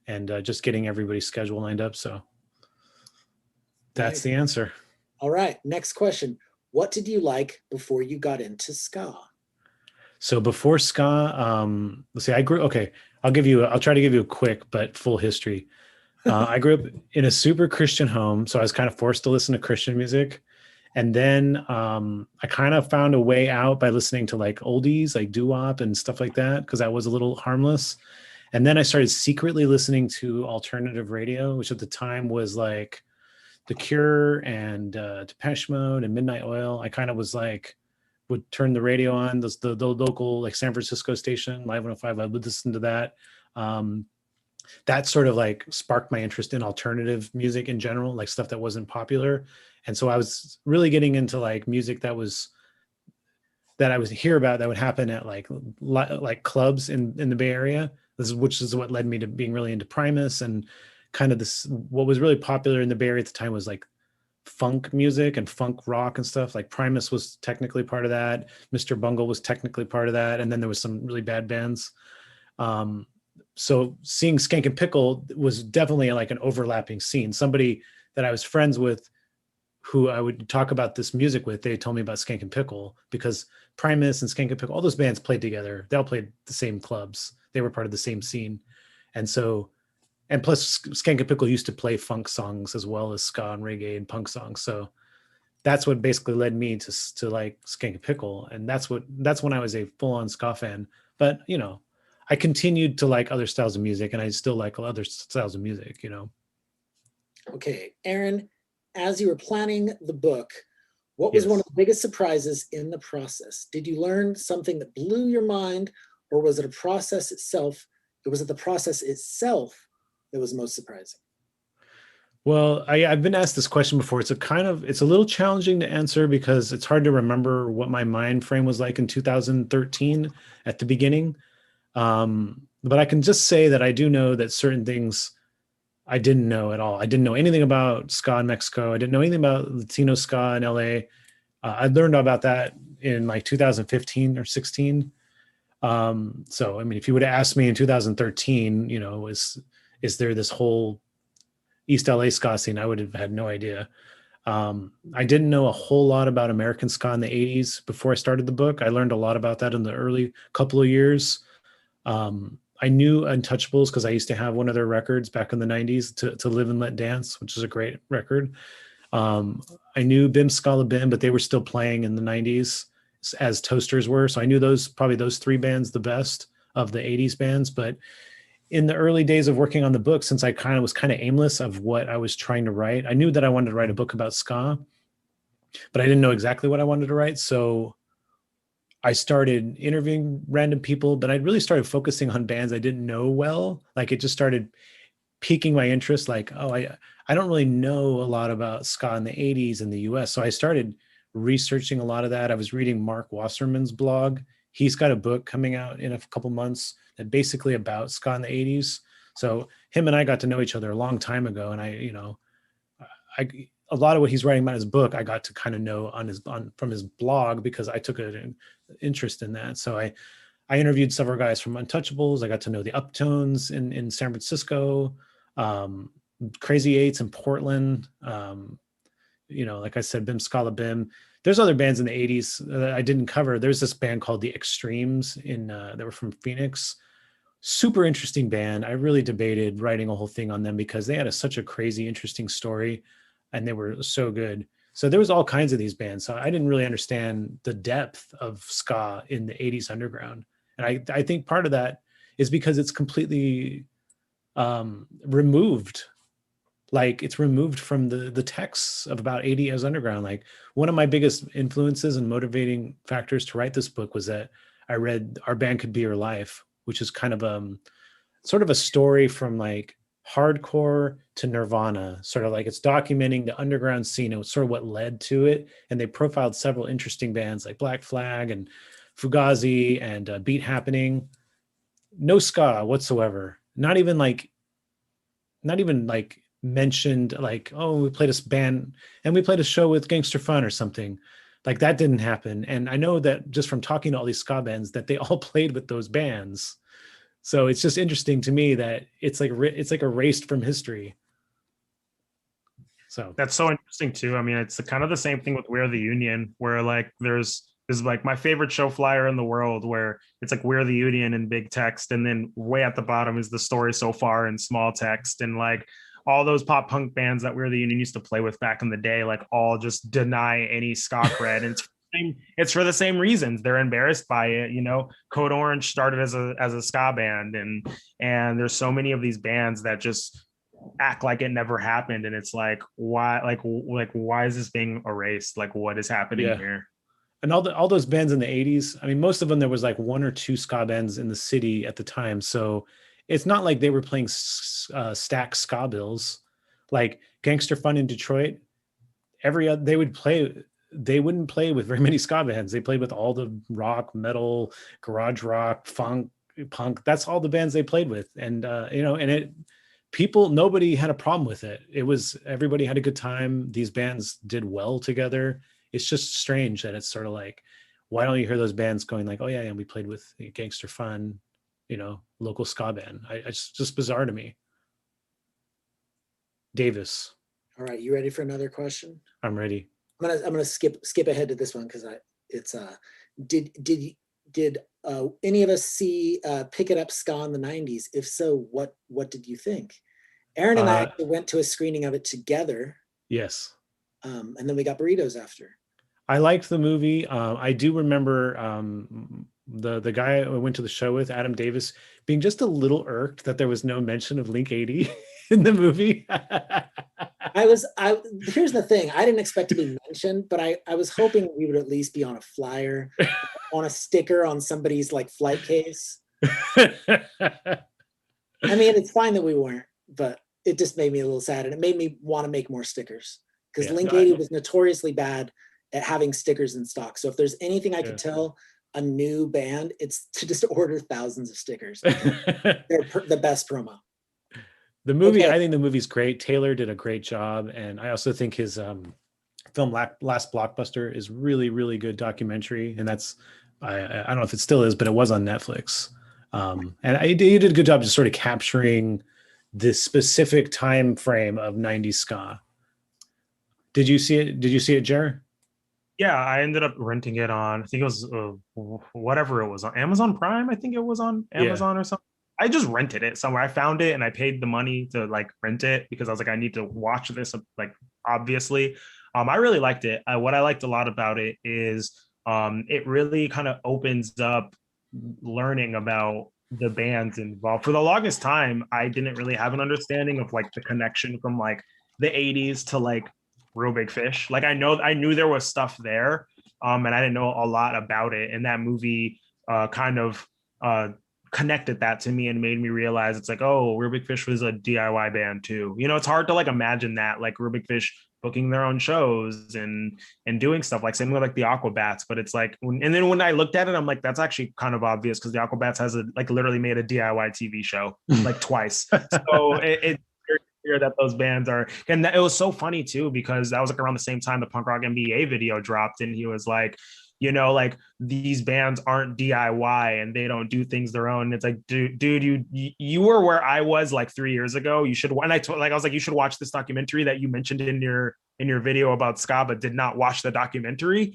Speaker 4: and just getting everybody's schedule lined up. So that's the answer.
Speaker 5: All right, next question. What did you like before you got into ska?
Speaker 4: So before ska, let's see, I'll try to give you a quick but full history. I grew up in a super Christian home, so I was kind of forced to listen to Christian music. And then I kind of found a way out by listening to like oldies, like doo-wop and stuff like that, because that was a little harmless. And then I started secretly listening to alternative radio, which at the time was like The Cure and Depeche Mode and Midnight Oil. I kind of was like, would turn the radio on, the local like San Francisco station, Live 105. I would listen to that. That sort of like sparked my interest in alternative music in general, like stuff that wasn't popular. And so I was really getting into like music that I would hear about that would happen at like clubs in the Bay Area. Which is what led me to being really into Primus, and kind of this, what was really popular in the Bay Area at the time was like funk music and funk rock and stuff. Like Primus was technically part of that. Mr. Bungle was technically part of that. And then there was some really bad bands. So seeing Skank and Pickle was definitely like an overlapping scene. Somebody that I was friends with who I would talk about this music with, they told me about Skank and Pickle, because Primus and Skank and Pickle, all those bands played together. They all played the same clubs. They were part of the same scene. And plus Skank and Pickle used to play funk songs as well as ska and reggae and punk songs. So that's what basically led me to like Skank and Pickle. And that's when I was a full on ska fan. But, I continued to like other styles of music, and I still like other styles of music,
Speaker 5: Okay, Aaron, as you were planning the book, what was one of the biggest surprises in the process? Did you learn something that blew your mind, or was it the process itself that was most surprising?
Speaker 4: Well, I've been asked this question before. It's a little challenging to answer because it's hard to remember what my mind frame was like in 2013 at the beginning. But I can just say that I do know that certain things I didn't know at all. I didn't know anything about ska in Mexico. I didn't know anything about Latino ska in LA. I learned about that in like 2015 or 16. So, I mean, if you would have asked me in 2013, you know, is there this whole East LA ska scene? I would have had no idea. I didn't know a whole lot about American ska in the 80s before I started the book. I learned a lot about that in the early couple of years. I knew Untouchables because I used to have one of their records back in the 90s, to Live and Let Dance, which is a great record. I knew Bim Scala Bim, but they were still playing in the 90s as Toasters were. So I knew probably those three bands the best of the 80s bands. But in the early days of working on the book, since I was kind of aimless of what I was trying to write, I knew that I wanted to write a book about ska, but I didn't know exactly what I wanted to write. So I started interviewing random people, but I really started focusing on bands I didn't know well. Like, it just started piquing my interest. Like, oh, I don't really know a lot about ska in the 80s in the US. So I started researching a lot of that. I was reading Mark Wasserman's blog. He's got a book coming out in a couple months that basically about ska in the 80s. So him and I got to know each other a long time ago. And a lot of what he's writing about in his book, I got to kind of know from his blog, because I took an interest in that. So I interviewed several guys from Untouchables. I got to know the Uptones in San Francisco, Crazy Eights in Portland. Like I said, Bim Scala Bim. There's other bands in the 80s that I didn't cover. There's this band called The Extremes that were from Phoenix. Super interesting band. I really debated writing a whole thing on them because they had such a crazy, interesting story, and they were so good. So there was all kinds of these bands. So I didn't really understand the depth of ska in the 80s underground. And I think part of that is because it's completely removed. Like, it's removed from the texts of about 80s underground. Like, one of my biggest influences and motivating factors to write this book was that I read Our Band Could Be Your Life, which is kind of sort of a story from like hardcore to Nirvana, sort of like it's documenting the underground scene. It was sort of what led to it. And they profiled several interesting bands like Black Flag and Fugazi and Beat Happening. No ska whatsoever. Not even like mentioned like, oh, we played this band and we played a show with Gangster Fun or something. Like, that didn't happen. And I know that just from talking to all these ska bands that they all played with those bands. So it's just interesting to me that it's like erased from history. So
Speaker 3: that's so interesting too. I mean, it's kind of the same thing with We're the Union, where like there's like my favorite show flyer in the world, where it's like We're the Union in big text, and then way at the bottom is the story so far in small text. And like all those pop punk bands that We're the Union used to play with back in the day, like all just deny any ska cred. And it's for the same reasons. They're embarrassed by it. Code Orange started as a ska band, and there's so many of these bands that just act like it never happened. And it's like, why, why is this being erased? Like, what is happening here?
Speaker 4: And all those bands in the 80s, I mean, most of them, there was like one or two ska bands in the city at the time. So it's not like they were playing stack ska bills. Like Gangster Fun in Detroit, they wouldn't play with very many ska bands. They played with all the rock, metal, garage rock, funk, punk. That's all the bands they played with. And nobody had a problem with it. Everybody had a good time. These bands did well together. It's just strange that it's sort of like, why don't you hear those bands going like, oh yeah, and we played with Gangster Fun, local ska band. It's just bizarre to me. Davis.
Speaker 5: All right, you ready for another question?
Speaker 4: I'm ready.
Speaker 5: I'm gonna skip ahead to this one because did any of us see Pick It Up Ska in the 90s? If so, what did you think? Aaron and I actually went to a screening of it together.
Speaker 4: Yes.
Speaker 5: And then we got burritos after.
Speaker 4: I liked the movie. I do remember the guy I went to the show with, Adam Davis, being just a little irked that there was no mention of Link 80 in the movie.
Speaker 5: Here's the thing. I didn't expect to be mentioned, but I was hoping we would at least be on a flyer, on a sticker on somebody's like flight case. I mean, it's fine that we weren't, but it just made me a little sad, and it made me want to make more stickers because Link 80 was notoriously bad at having stickers in stock. So if there's anything I could tell a new band, it's to just order thousands of stickers. They're the best promo.
Speaker 4: The movie,
Speaker 5: Okay.
Speaker 4: I think the movie's great. Taylor did a great job, and I also think his film Last Blockbuster is really, really good documentary, and that's I don't know if it still is, but it was on Netflix. And he did a good job just sort of capturing this specific time frame of 90s ska. Did you see it? Did you see it, Jer?
Speaker 3: Yeah, I ended up renting it on, I think it was whatever it was on Amazon Prime. I think it was on
Speaker 4: Yeah.
Speaker 3: Amazon or something. I just rented it somewhere. I found it and I paid the money to like rent it because I was like, I need to watch this. Like, obviously, I really liked it. What I liked a lot about it is it really kind of opens up learning about the bands involved. For the longest time, I didn't really have an understanding of like the connection from like the 80s to like Real Big Fish. Like I knew there was stuff there, and I didn't know a lot about it. And that movie kind of connected that to me and made me realize it's like, oh, Real Big Fish was a DIY band too. You know, it's hard to like imagine that, like Real Big Fish booking their own shows and doing stuff like same with like the Aquabats. But it's like, and then when I looked at it, I'm like, that's actually kind of obvious because the Aquabats has a like literally made a DIY TV show like twice. So it's clear that those bands are, and it was so funny too because that was like around the same time the Punk Rock MBA video dropped, and he was like, you know, like these bands aren't DIY and they don't do things their own. And it's like, dude, you were where I was like 3 years ago. You should, and I told, like, I was like, you should watch this documentary that you mentioned in your video about ska, but did not watch the documentary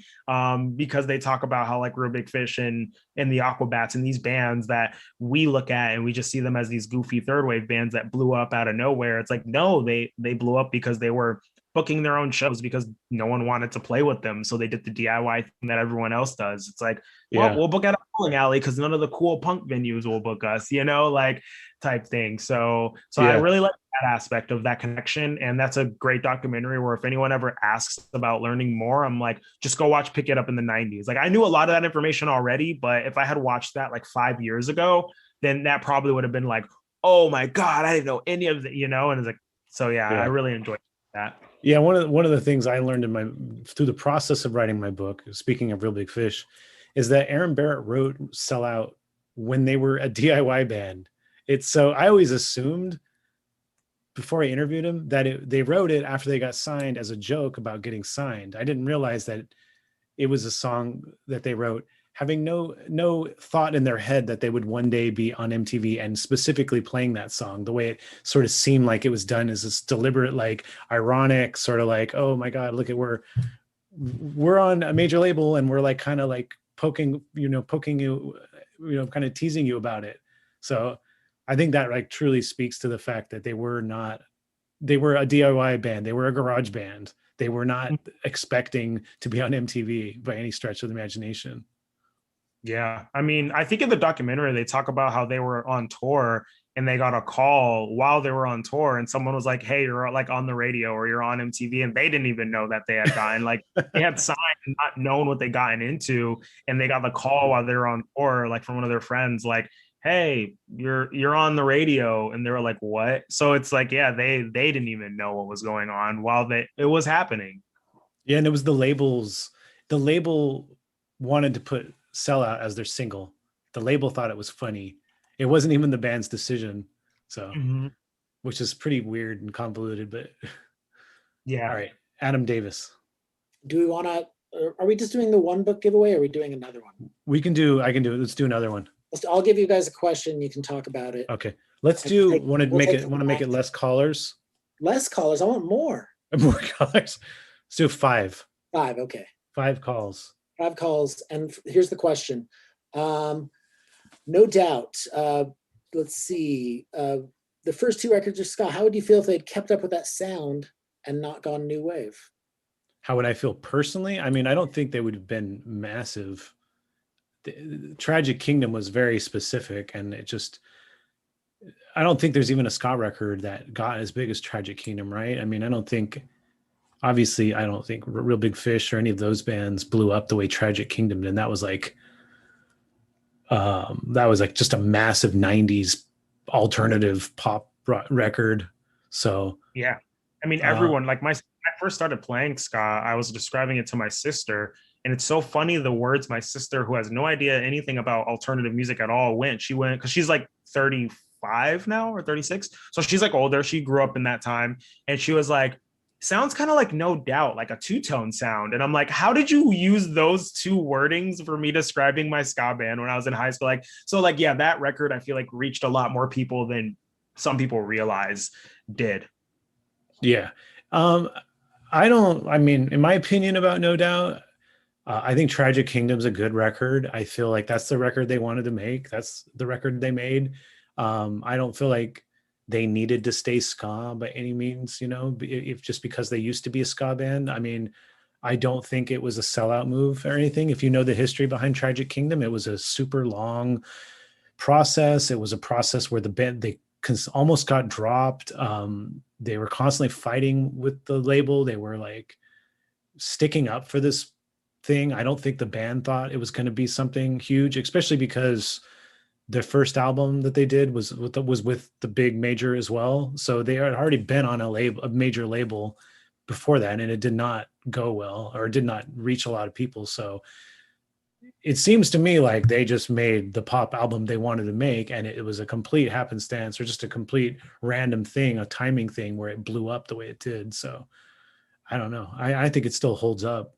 Speaker 3: because they talk about how like Real Big Fish and the Aquabats and these bands that we look at and we just see them as these goofy third wave bands that blew up out of nowhere. It's like, no, they blew up because they were booking their own shows because no one wanted to play with them. So they did the DIY thing that everyone else does. It's like, well, we'll book at a bowling alley because none of the cool punk venues will book us, you know, like type thing. So I really like that aspect of that connection. And that's a great documentary where if anyone ever asks about learning more, I'm like, just go watch Pick It Up in the 90s. Like I knew a lot of that information already, but if I had watched that like 5 years ago, then that probably would have been like, oh my God, I didn't know any of that, you know? And it's like, so yeah. I really enjoyed that.
Speaker 4: Yeah, one of the things I learned through the process of writing my book, speaking of Real Big Fish, is that Aaron Barrett wrote Sell Out when they were a DIY band. It's so I always assumed before I interviewed him that they wrote it after they got signed as a joke about getting signed. I didn't realize that it was a song that they wrote having no thought in their head that they would one day be on MTV and specifically playing that song. The way it sort of seemed like it was done is this deliberate, like ironic sort of like, oh my God, look at we're on a major label and we're like kind of like poking you, kind of teasing you about it. So I think that like truly speaks to the fact that they were a DIY band. They were a garage band. They were not expecting to be on MTV by any stretch of the imagination.
Speaker 3: Yeah. I mean, I think in the documentary, they talk about how they were on tour and they got a call while they were on tour and someone was like, hey, you're like on the radio or you're on MTV. And they didn't even know that they had gotten like they had signed and not known what they gotten into. And they got the call while they were on tour, like from one of their friends, like, hey, you're on the radio. And they were like, what? So it's like, yeah, they didn't even know what was going on while it was happening.
Speaker 4: Yeah. And it was the label wanted to put Sell Out as their single. The label thought it was funny. It wasn't even the band's decision. So, which is pretty weird and convoluted, but
Speaker 3: yeah.
Speaker 4: All right. Adam Davis.
Speaker 5: Do we want to, are we just doing the one book giveaway? Or are we doing another one?
Speaker 4: I can do it. Let's do another one.
Speaker 5: I'll give you guys a question. You can talk about it.
Speaker 4: Okay. Let's want to make it less callers.
Speaker 5: Less callers. I want more.
Speaker 4: More callers. Let's do 5.
Speaker 5: 5. Okay.
Speaker 4: 5 calls.
Speaker 5: 5 calls. And here's the question. No doubt. Let's see. The first 2 records of ska, how would you feel if they'd kept up with that sound and not gone new wave?
Speaker 4: How would I feel personally? I mean, I don't think they would have been massive. The Tragic Kingdom was very specific, and I don't think there's even a ska record that got as big as Tragic Kingdom, right? I mean, I don't think Real Big Fish or any of those bands blew up the way Tragic Kingdom did. And that was like just a massive 90s alternative pop record. So
Speaker 3: yeah, I mean, everyone when I first started playing ska, I was describing it to my sister, and it's so funny the words my sister, who has no idea anything about alternative music at all, she went because she's like 35 35 now or 36. So she's like older. She grew up in that time. And she was like, sounds kind of like No Doubt, like a two-tone sound. And I'm like, how did you use those two wordings for me describing my ska band when I was in high school? Like, so like, yeah, that record I feel like reached a lot more people than some people realize did.
Speaker 4: Yeah. I mean, in my opinion about No Doubt, I think Tragic Kingdom's a good record. I feel like that's the record they wanted to make. That's the record they made. I don't feel like they needed to stay ska by any means, you know, if just because they used to be a ska band. I mean, I don't think it was a sellout move or anything. If you know the history behind Tragic Kingdom, it was a super long process. It was a process where the band, they almost got dropped. They were constantly fighting with the label. They were like sticking up for this thing. I don't think the band thought it was going to be something huge, especially because their first album that they did was with the big major as well. So they had already been on a major label before that, and it did not go well, or did not reach a lot of people. So it seems to me like they just made the pop album they wanted to make, and it was a complete happenstance or just a complete random thing, a timing thing where it blew up the way it did. So I don't know. I think it still holds up.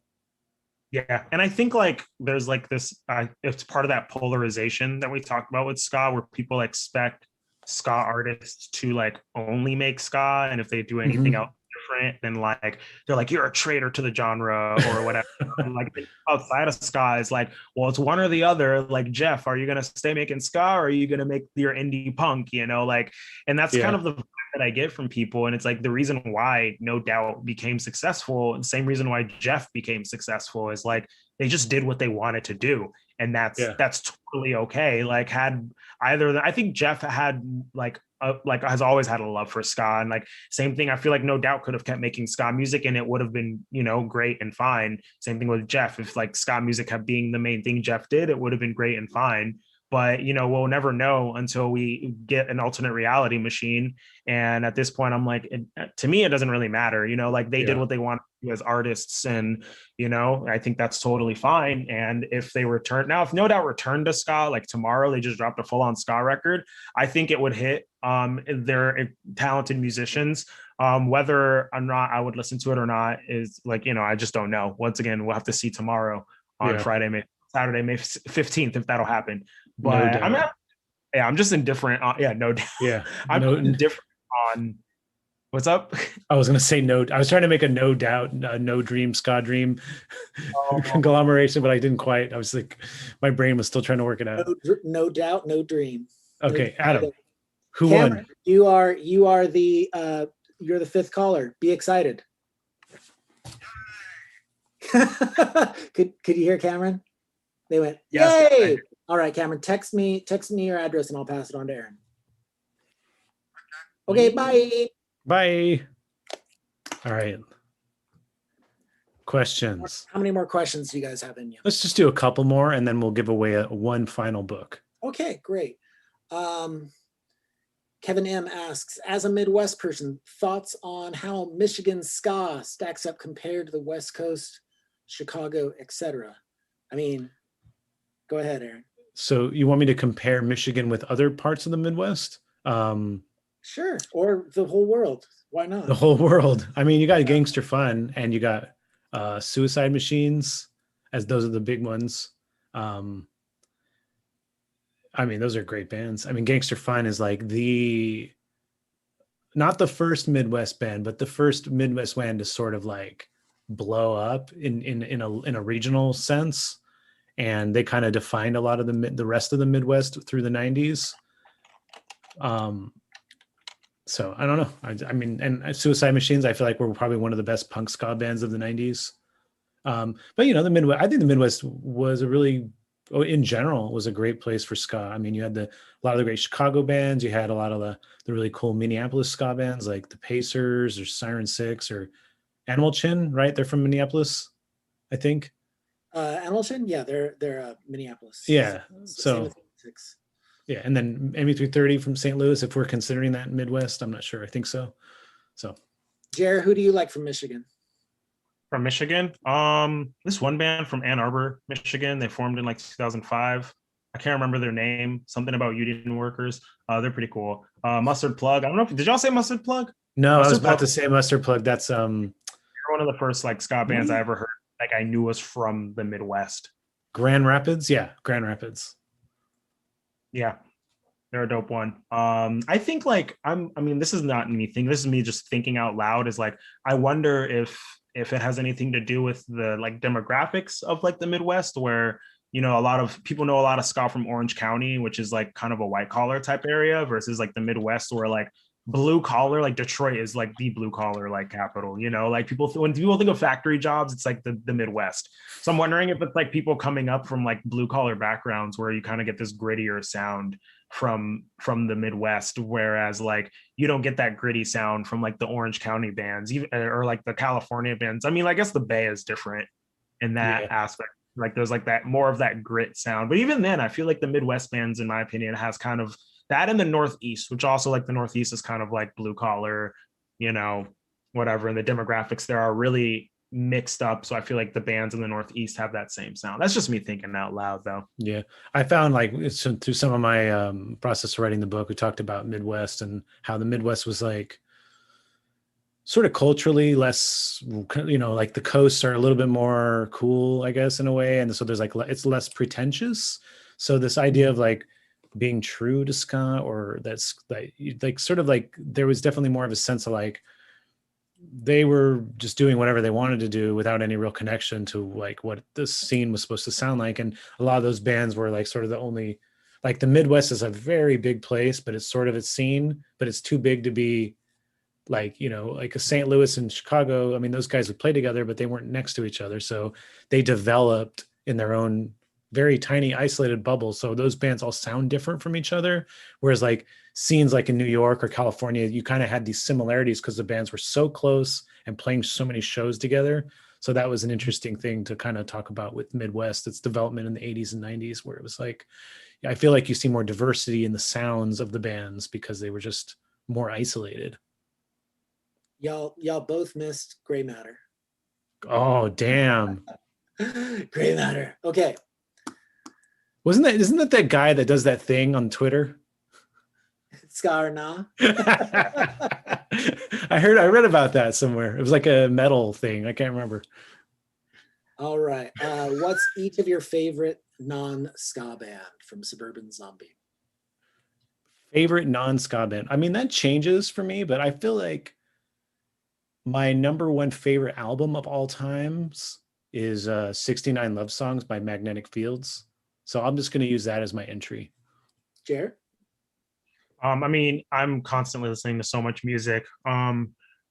Speaker 3: Yeah. And I think like there's like this, it's part of that polarization that we talked about with ska, where people expect ska artists to like only make ska. And if they do anything else different, then like they're like, you're a traitor to the genre or whatever. And like outside of ska is like, well, it's one or the other. Like, Jeff, are you going to stay making ska, or are you going to make your indie punk, you know, like, and that's kind of the that I get from people. And it's like the reason why No Doubt became successful, and same reason why Jeff became successful, is like they just did what they wanted to do, and that's totally okay. Like I think Jeff had like has always had a love for ska, and like same thing, I feel like No Doubt could have kept making ska music and it would have been, you know, great and fine. Same thing with Jeff. If like ska music kept being the main thing Jeff did, it would have been great and fine. But, you know, we'll never know until we get an alternate reality machine. And at this point, I'm like, to me, it doesn't really matter. You know, like they did what they wanted to do as artists. And, you know, I think that's totally fine. And if they return now, if No Doubt returned to ska, like tomorrow, they just dropped a full on ska record, I think it would hit. They're talented musicians. Whether or not I would listen to it or not is like, you know, I just don't know. Once again, we'll have to see tomorrow on Saturday, May 15th, if that'll happen. But I'm just indifferent. No doubt. Yeah, I'm indifferent on what's up.
Speaker 4: I was gonna say no. I was trying to make a No Doubt, No Dream, Ska Dream conglomeration, but I didn't quite. I was like, my brain was still trying to work it out.
Speaker 5: No Doubt, No Dream.
Speaker 4: Okay, Adam, who
Speaker 5: Cameron,
Speaker 4: won?
Speaker 5: You are the you're the fifth caller. Be excited. Could you hear Cameron? They went,
Speaker 3: yes,
Speaker 5: yay! All right, Cameron, text me your address and I'll pass it on to Aaron. Okay, bye.
Speaker 4: Bye. All right. Questions.
Speaker 5: How many more questions do you guys have in you?
Speaker 4: Let's just do a couple more and then we'll give away one final book.
Speaker 5: Okay, great. Kevin M asks, as a Midwest person, thoughts on how Michigan ska stacks up compared to the West Coast, Chicago, etc. I mean, go ahead, Aaron.
Speaker 4: So you want me to compare Michigan with other parts of the Midwest?
Speaker 5: Sure. Or the whole world. Why not?
Speaker 4: The whole world. I mean, you got Gangster Fun and you got Suicide Machines, as those are the big ones. I mean, those are great bands. I mean, Gangster Fun is like not the first Midwest band, but the first Midwest band to sort of like blow up in a regional sense. And they kind of defined a lot of the rest of the Midwest through the 90s. So I don't know. I mean, and Suicide Machines, I feel like were probably one of the best punk ska bands of the 90s. But you know, the Midwest, I think the Midwest was in general, was a great place for ska. I mean, you had a lot of the great Chicago bands. You had a lot of the really cool Minneapolis ska bands like the Pacers or Siren Six or Animal Chin, right? They're from Minneapolis, I think.
Speaker 5: Animal Chin, yeah, they're Minneapolis.
Speaker 4: Yeah, so yeah, and then ME330 from St. Louis. If we're considering that Midwest, I'm not sure. I think so. So,
Speaker 5: Jer, who do you like from Michigan?
Speaker 3: From Michigan, this one band from Ann Arbor, Michigan. They formed in like 2005. I can't remember their name. Something about union workers. They're pretty cool. Mustard Plug. I don't know. Did y'all say Mustard Plug?
Speaker 4: No, I was
Speaker 3: Mustard
Speaker 4: about
Speaker 3: Plug
Speaker 4: to say Mustard Plug. That's
Speaker 3: They're one of the first like ska bands I ever heard. Like I knew was from the Midwest.
Speaker 4: Grand Rapids. Yeah, Grand Rapids.
Speaker 3: Yeah, they're a dope one. I think like I mean, this is not me thinking. This is me just thinking out loud. Is like I wonder if it has anything to do with the like demographics of like the Midwest, where you know a lot of people know a lot of ska from Orange County, which is like kind of a white collar type area, versus like the Midwest, where like blue collar, like Detroit is like the blue collar like capital. You know, like people when people think of factory jobs, it's like the Midwest. So I'm wondering if it's like people coming up from like blue collar backgrounds where you kind of get this grittier sound from the Midwest, whereas like you don't get that gritty sound from like the Orange County bands, even or like the California bands. I mean, I guess the Bay is different in that aspect. Like there's like that more of that grit sound. But even then, I feel like the Midwest bands, in my opinion, has kind of that in the Northeast, which also like the Northeast is kind of like blue collar, you know, whatever. And the demographics there are really mixed up. So I feel like the bands in the Northeast have that same sound. That's just me thinking out loud though.
Speaker 4: Yeah. I found like through some of my process of writing the book, we talked about Midwest and how the Midwest was like sort of culturally less, you know, like the coasts are a little bit more cool, I guess, in a way. And so there's like, it's less pretentious. So this idea of like being true to ska, or that's like sort of like there was definitely more of a sense of like they were just doing whatever they wanted to do without any real connection to like what this scene was supposed to sound like. And a lot of those bands were like sort of the only, like the Midwest is a very big place, but it's sort of its scene, but it's too big to be like, you know, like a St. Louis and Chicago. I mean, those guys would play together, but they weren't next to each other. So they developed in their own very tiny isolated bubbles. So those bands all sound different from each other. Whereas like scenes like in New York or California, you kind of had these similarities because the bands were so close and playing so many shows together. So that was an interesting thing to kind of talk about with Midwest, its development in the 80s and 90s, where it was like, I feel like you see more diversity in the sounds of the bands because they were just more isolated.
Speaker 5: Y'all both missed Gray Matter.
Speaker 4: Oh, damn.
Speaker 5: Gray Matter. Okay.
Speaker 4: Isn't that guy that does that thing on Twitter?
Speaker 5: Ska or Nah?
Speaker 4: I read about that somewhere. It was like a metal thing. I can't remember.
Speaker 5: All right. What's each of your favorite non-ska band from Suburban Zombie?
Speaker 4: Favorite non-ska band? I mean, that changes for me, but I feel like my number one favorite album of all times is 69 Love Songs by Magnetic Fields. So I'm just going to use that as my entry.
Speaker 5: Jer?
Speaker 3: I mean, I'm constantly listening to so much music.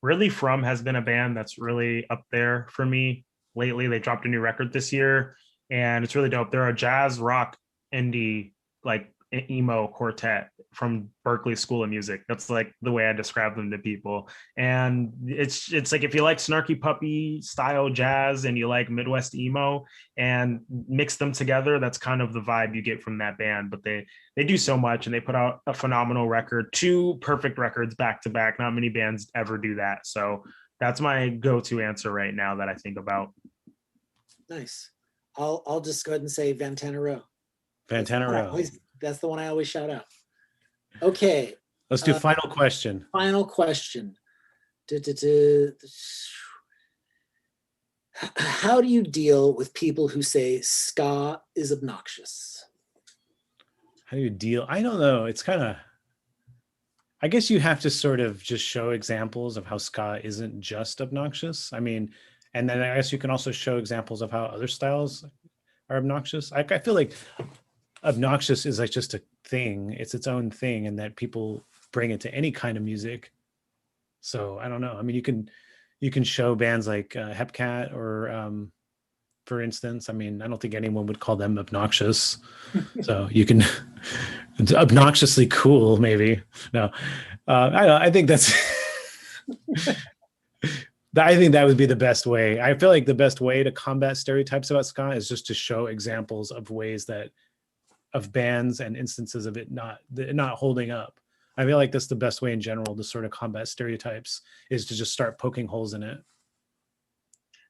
Speaker 3: Really From has been a band that's really up there for me lately. They dropped a new record this year and it's really dope. They're a jazz rock indie like emo quartet from Berkeley School of Music. That's like the way I describe them to people. And it's like if you like Snarky Puppy style jazz and you like Midwest emo and mix them together, that's kind of the vibe you get from that band. But they do so much and they put out a phenomenal record, 2 perfect records back to back. Not many bands ever do that. So that's my go-to answer right now that I think about.
Speaker 5: Nice. I'll just go ahead and say Vantana Row.
Speaker 4: Vantana Row.
Speaker 5: That's the one I always shout out. Okay.
Speaker 4: Let's do final question.
Speaker 5: Final question. How do you deal with people who say ska is obnoxious?
Speaker 4: How do you deal? I don't know. It's kind of, I guess you have to sort of just show examples of how ska isn't just obnoxious. I mean, and then I guess you can also show examples of how other styles are obnoxious. I feel like obnoxious is like just a thing. It's its own thing, and that people bring it to any kind of music. So I don't know. I mean, you can show bands like Hepcat or for instance. I mean, I don't think anyone would call them obnoxious. So you can obnoxiously cool, maybe. No, I think that's I think that would be the best way. I feel like the best way to combat stereotypes about ska is just to show examples of ways that of bands and instances of it not holding up. I feel like that's the best way in general to sort of combat stereotypes, is to just start poking holes in it.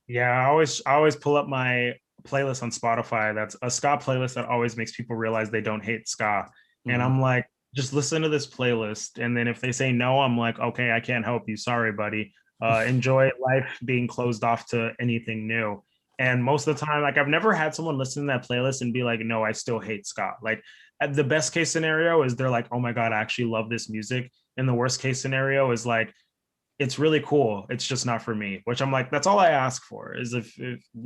Speaker 3: Yeah, I always pull up my playlist on Spotify that's a ska playlist that always makes people realize they don't hate ska. And I'm like, just listen to this playlist. And then if they say no, I'm like, okay, I can't help you. Sorry, buddy. Enjoy life being closed off to anything new. And most of the time, like I've never had someone listen to that playlist and be like, no, I still hate ska. Like the best case scenario is they're like, oh my God, I actually love this music. And the worst case scenario is like, it's really cool. It's just not for me, which I'm like, that's all I ask for is if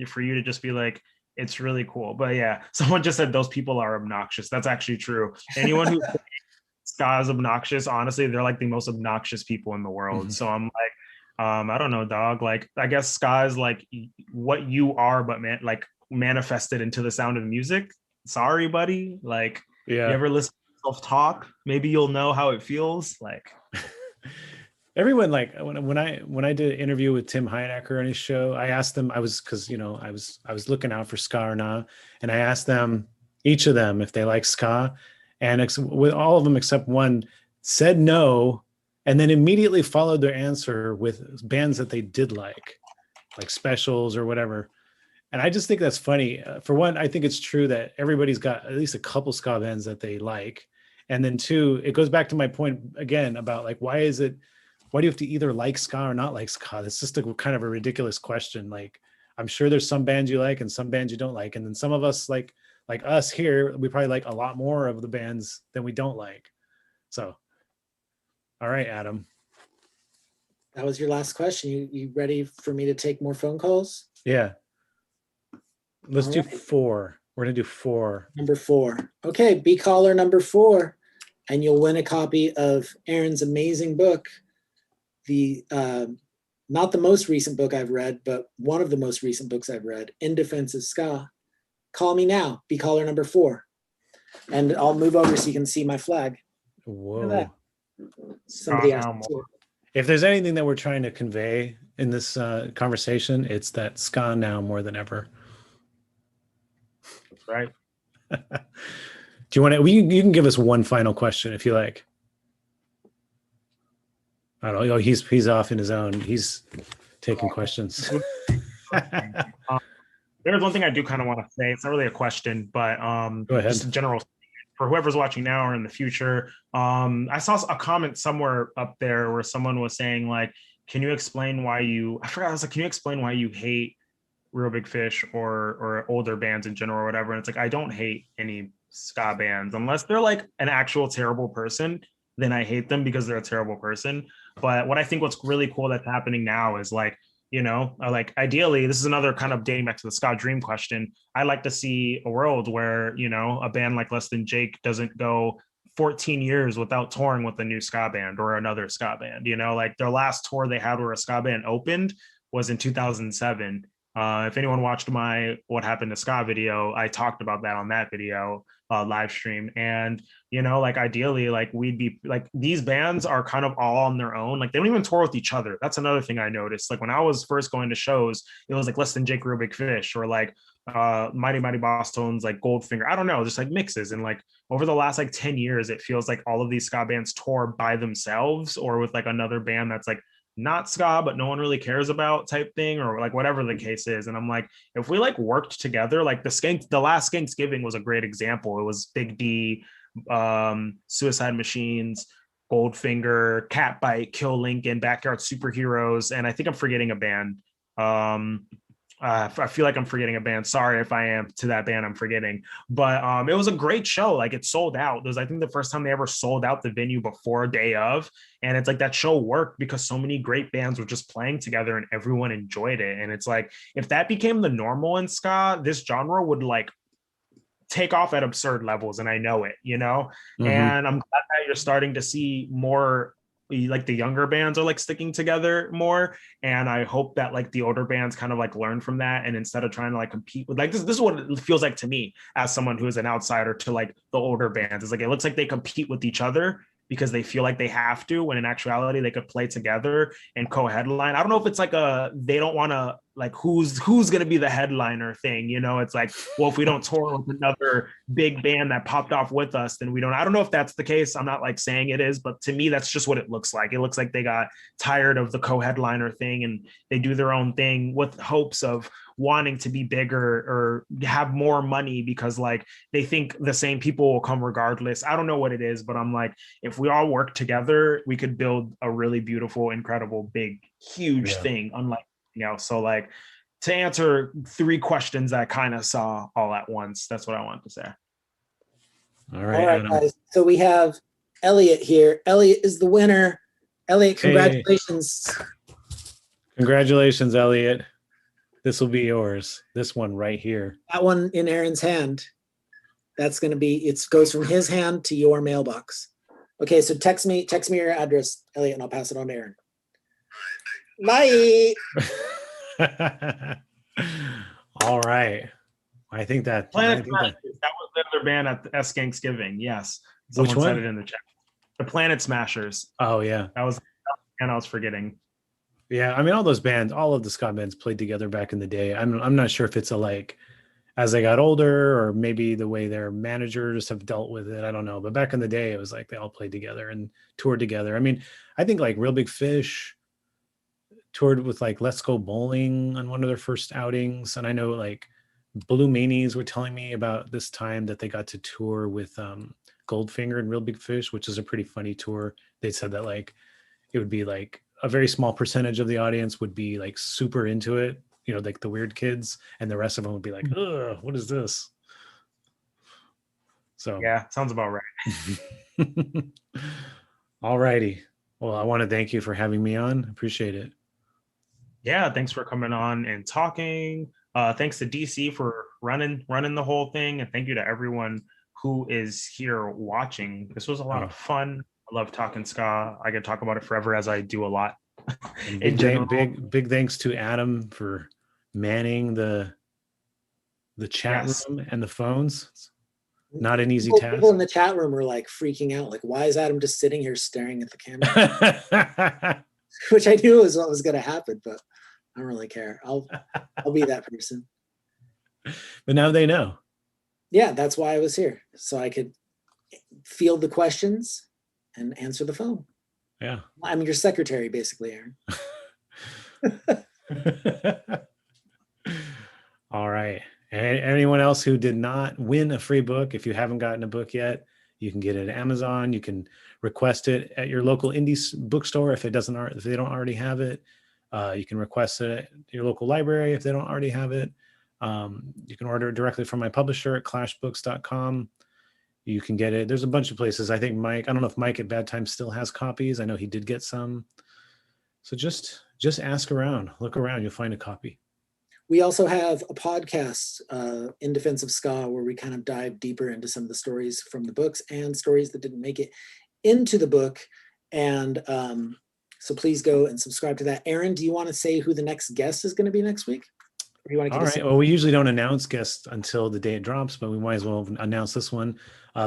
Speaker 3: for you to just be like, it's really cool. But yeah, someone just said those people are obnoxious. That's actually true. Anyone who ska is obnoxious, honestly, they're like the most obnoxious people in the world. So I'm like, I don't know, dog. Like, I guess ska is like what you are, but like manifested into the sound of music. Sorry, buddy. Like, you ever listen to yourself talk? Maybe you'll know how it feels. Like,
Speaker 4: everyone, like when I did an interview with Tim Heinecker on his show, I asked them, I was looking out for ska or not, and I asked them, each of them, if they like ska, and with all of them except one said no, and then immediately followed their answer with bands that they did like Specials or whatever. And I just think that's funny. For one, I think it's true that everybody's got at least a couple ska bands that they like, and then two, it goes back to my point again about like, why do you have to either like ska or not like ska? That's just a kind of a ridiculous question. Like, I'm sure there's some bands you like and some bands you don't like. And then some of us like us here, we probably like a lot more of the bands than we don't like. So, all right, Adam.
Speaker 5: That was your last question. You ready for me to take more phone calls?
Speaker 4: Yeah. Let's
Speaker 5: All
Speaker 4: do
Speaker 5: right.
Speaker 4: 4. We're going to do 4.
Speaker 5: Number 4. Okay, be caller number 4, and you'll win a copy of Aaron's amazing book. The not the most recent book I've read, but one of the most recent books I've read, In Defense of Ska. Call me now, be caller number 4. And I'll move over so you can see my flag.
Speaker 4: Whoa.
Speaker 5: Look at that. Somebody asked me to.
Speaker 4: If there's anything that we're trying to convey in this conversation, it's that ska now more than ever.
Speaker 3: that's right.
Speaker 4: Do you want to, you can give us one final question if you like. I don't know. He's off in his own. He's taking questions.
Speaker 3: There's one thing I do kind of want to say. It's not really a question, but
Speaker 4: Go ahead.
Speaker 3: just a general for whoever's watching now or in the future. I saw a comment somewhere up there where someone was saying like, can you explain why I forgot, I was like, can you explain why you hate Real Big Fish or older bands in general or whatever? And it's like, I don't hate any ska bands unless they're like an actual terrible person. Then I hate them because they're a terrible person. But what I think what's really cool that's happening now is like, you know, like ideally, this is another kind of dating back to the ska dream question. I like to see a world where, you know, a band like Less Than Jake doesn't go 14 years without touring with a new ska band or another ska band. You know, like their last tour they had where a ska band opened was in 2007. If anyone watched my What Happened to Ska video, I talked about that on that video live stream. And, you know, like ideally, like we'd be like, these bands are kind of all on their own. Like they don't even tour with each other. That's another thing I noticed. Like when I was first going to shows, it was like Less Than Jake, Real Big Fish, or like Mighty Mighty Boss Tones, like Goldfinger. I don't know, just like mixes. And like over the last like 10 years, it feels like all of these ska bands tour by themselves or with like another band that's like not ska, but no one really cares about type thing, or like whatever the case is. And I'm like, if we like worked together, like the last Skanksgiving was a great example. It was Big D, Suicide Machines, Goldfinger, Catbite, Kill Lincoln, Backyard Superheroes, and I think I'm forgetting a band. I feel like I'm forgetting a band. Sorry if I am to that band I'm forgetting. But it was a great show. Like it sold out. It was, I think, the first time they ever sold out the venue before day of. And it's like that show worked because so many great bands were just playing together and everyone enjoyed it. And it's like, if that became the normal in ska, this genre would like take off at absurd levels. And I know it, you know? Mm-hmm. And I'm glad that you're starting to see more like the younger bands are like sticking together more. And I hope that like the older bands kind of like learn from that. And instead of trying to like compete with like, this is what it feels like to me as someone who is an outsider to like the older bands. It's like, it looks like they compete with each other because they feel like they have to, when in actuality they could play together and co-headline. I don't know if it's like they don't want to like who's going to be the headliner thing, you know? It's like, well, if we don't tour with another big band that popped off with us, then we don't. I don't know if that's the case. I'm not like saying it is, but to me, that's just what it looks like. It looks like they got tired of the co-headliner thing and they do their own thing with hopes of wanting to be bigger or have more money because like they think the same people will come regardless. I don't know what it is, but I'm like, if we all work together, we could build a really beautiful, incredible, big, huge thing, unlike so like to answer 3 questions I kind of saw all at once. That's what I wanted to say.
Speaker 4: All right,
Speaker 5: guys. So we have Elliot here. Elliot is the winner. Elliot, congratulations.
Speaker 4: Hey. Congratulations, Elliot. This will be yours. This one right here.
Speaker 5: That one in Aaron's hand. That's going to be, it goes from his hand to your mailbox. Okay, so text me your address, Elliot, and I'll pass it on to Aaron. Bye.
Speaker 4: All right. I think that
Speaker 3: Planet Smashers. That was the other band at the Skanksgiving. Yes. Someone said it in the chat. The Planet Smashers.
Speaker 4: Oh yeah.
Speaker 3: That was and I was forgetting.
Speaker 4: Yeah, I mean all those bands, all of the ska bands played together back in the day. I'm not sure if it's a like as they got older or maybe the way their managers have dealt with it. I don't know. But back in the day, it was like they all played together and toured together. I mean, I think like Real Big Fish toured with like Let's Go Bowling on one of their first outings. And I know like Blue Meanies were telling me about this time that they got to tour with Goldfinger and Real Big Fish, which is a pretty funny tour. They said that like it would be like a very small percentage of the audience would be like super into it, you know, like the weird kids, and the rest of them would be like, ugh, what is this? So
Speaker 3: yeah, sounds about right.
Speaker 4: All righty. Well, I want to thank you for having me on. Appreciate it.
Speaker 3: Yeah, thanks for coming on and talking. Thanks to DC for running the whole thing, and thank you to everyone who is here watching. This was a lot of fun. I love talking ska. I could talk about it forever, as I do a lot.
Speaker 4: Big thanks to Adam for manning the chat room and the phones. It's not an easy task.
Speaker 5: People in the chat room were like freaking out, like, why is Adam just sitting here staring at the camera? Which I knew was what was going to happen, but I don't really care. I'll be that person.
Speaker 4: But now they know. Yeah,
Speaker 5: that's why I was here, so I could field the questions and answer the phone.
Speaker 4: Yeah,
Speaker 5: I'm your secretary, basically, Aaron.
Speaker 4: All right. And anyone else who did not win a free book, if you haven't gotten a book yet, you can get it at Amazon. You can request it at your local indie bookstore if they don't already have it. You can request it at your local library if they don't already have it. You can order it directly from my publisher at clashbooks.com. You can get it. There's a bunch of places. I think Mike, I don't know if Mike at Bad Times still has copies. I know he did get some. So just ask around, look around, you'll find a copy.
Speaker 5: We also have a podcast, In Defense of Ska, where we kind of dive deeper into some of the stories from the books and stories that didn't make it into the book. And so please go and subscribe to that. Aaron, do you want to say who the next guest is going to be next week? Or do you want to
Speaker 4: All right. Well, we usually don't announce guests until the day it drops, but we might as well announce this one.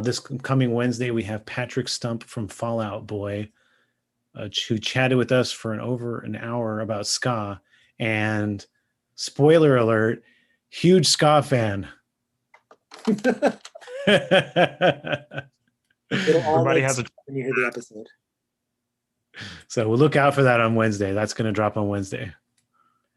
Speaker 4: This coming Wednesday, we have Patrick Stump from Fall Out Boy, who chatted with us for over an hour about ska. And spoiler alert, huge ska fan.
Speaker 3: Everybody has a
Speaker 5: when you hear the episode.
Speaker 4: So we'll look out for that on Wednesday. That's going to drop on Wednesday.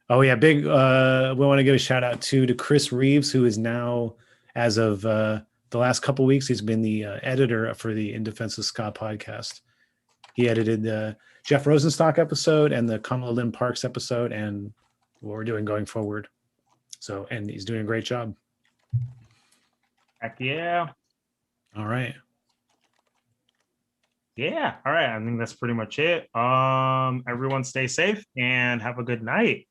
Speaker 4: Oh yeah, big. We want to give a shout out to Chris Reeves, who is now, as of the last couple of weeks, he's been the editor for the In Defense of Ska podcast. He edited the Jeff Rosenstock episode and the Kamala Lynn Parks episode, and what we're doing going forward. So, and he's doing a great job.
Speaker 3: Heck yeah.
Speaker 4: All right.
Speaker 3: Yeah. All right. I think that's pretty much it. Everyone stay safe and have a good night.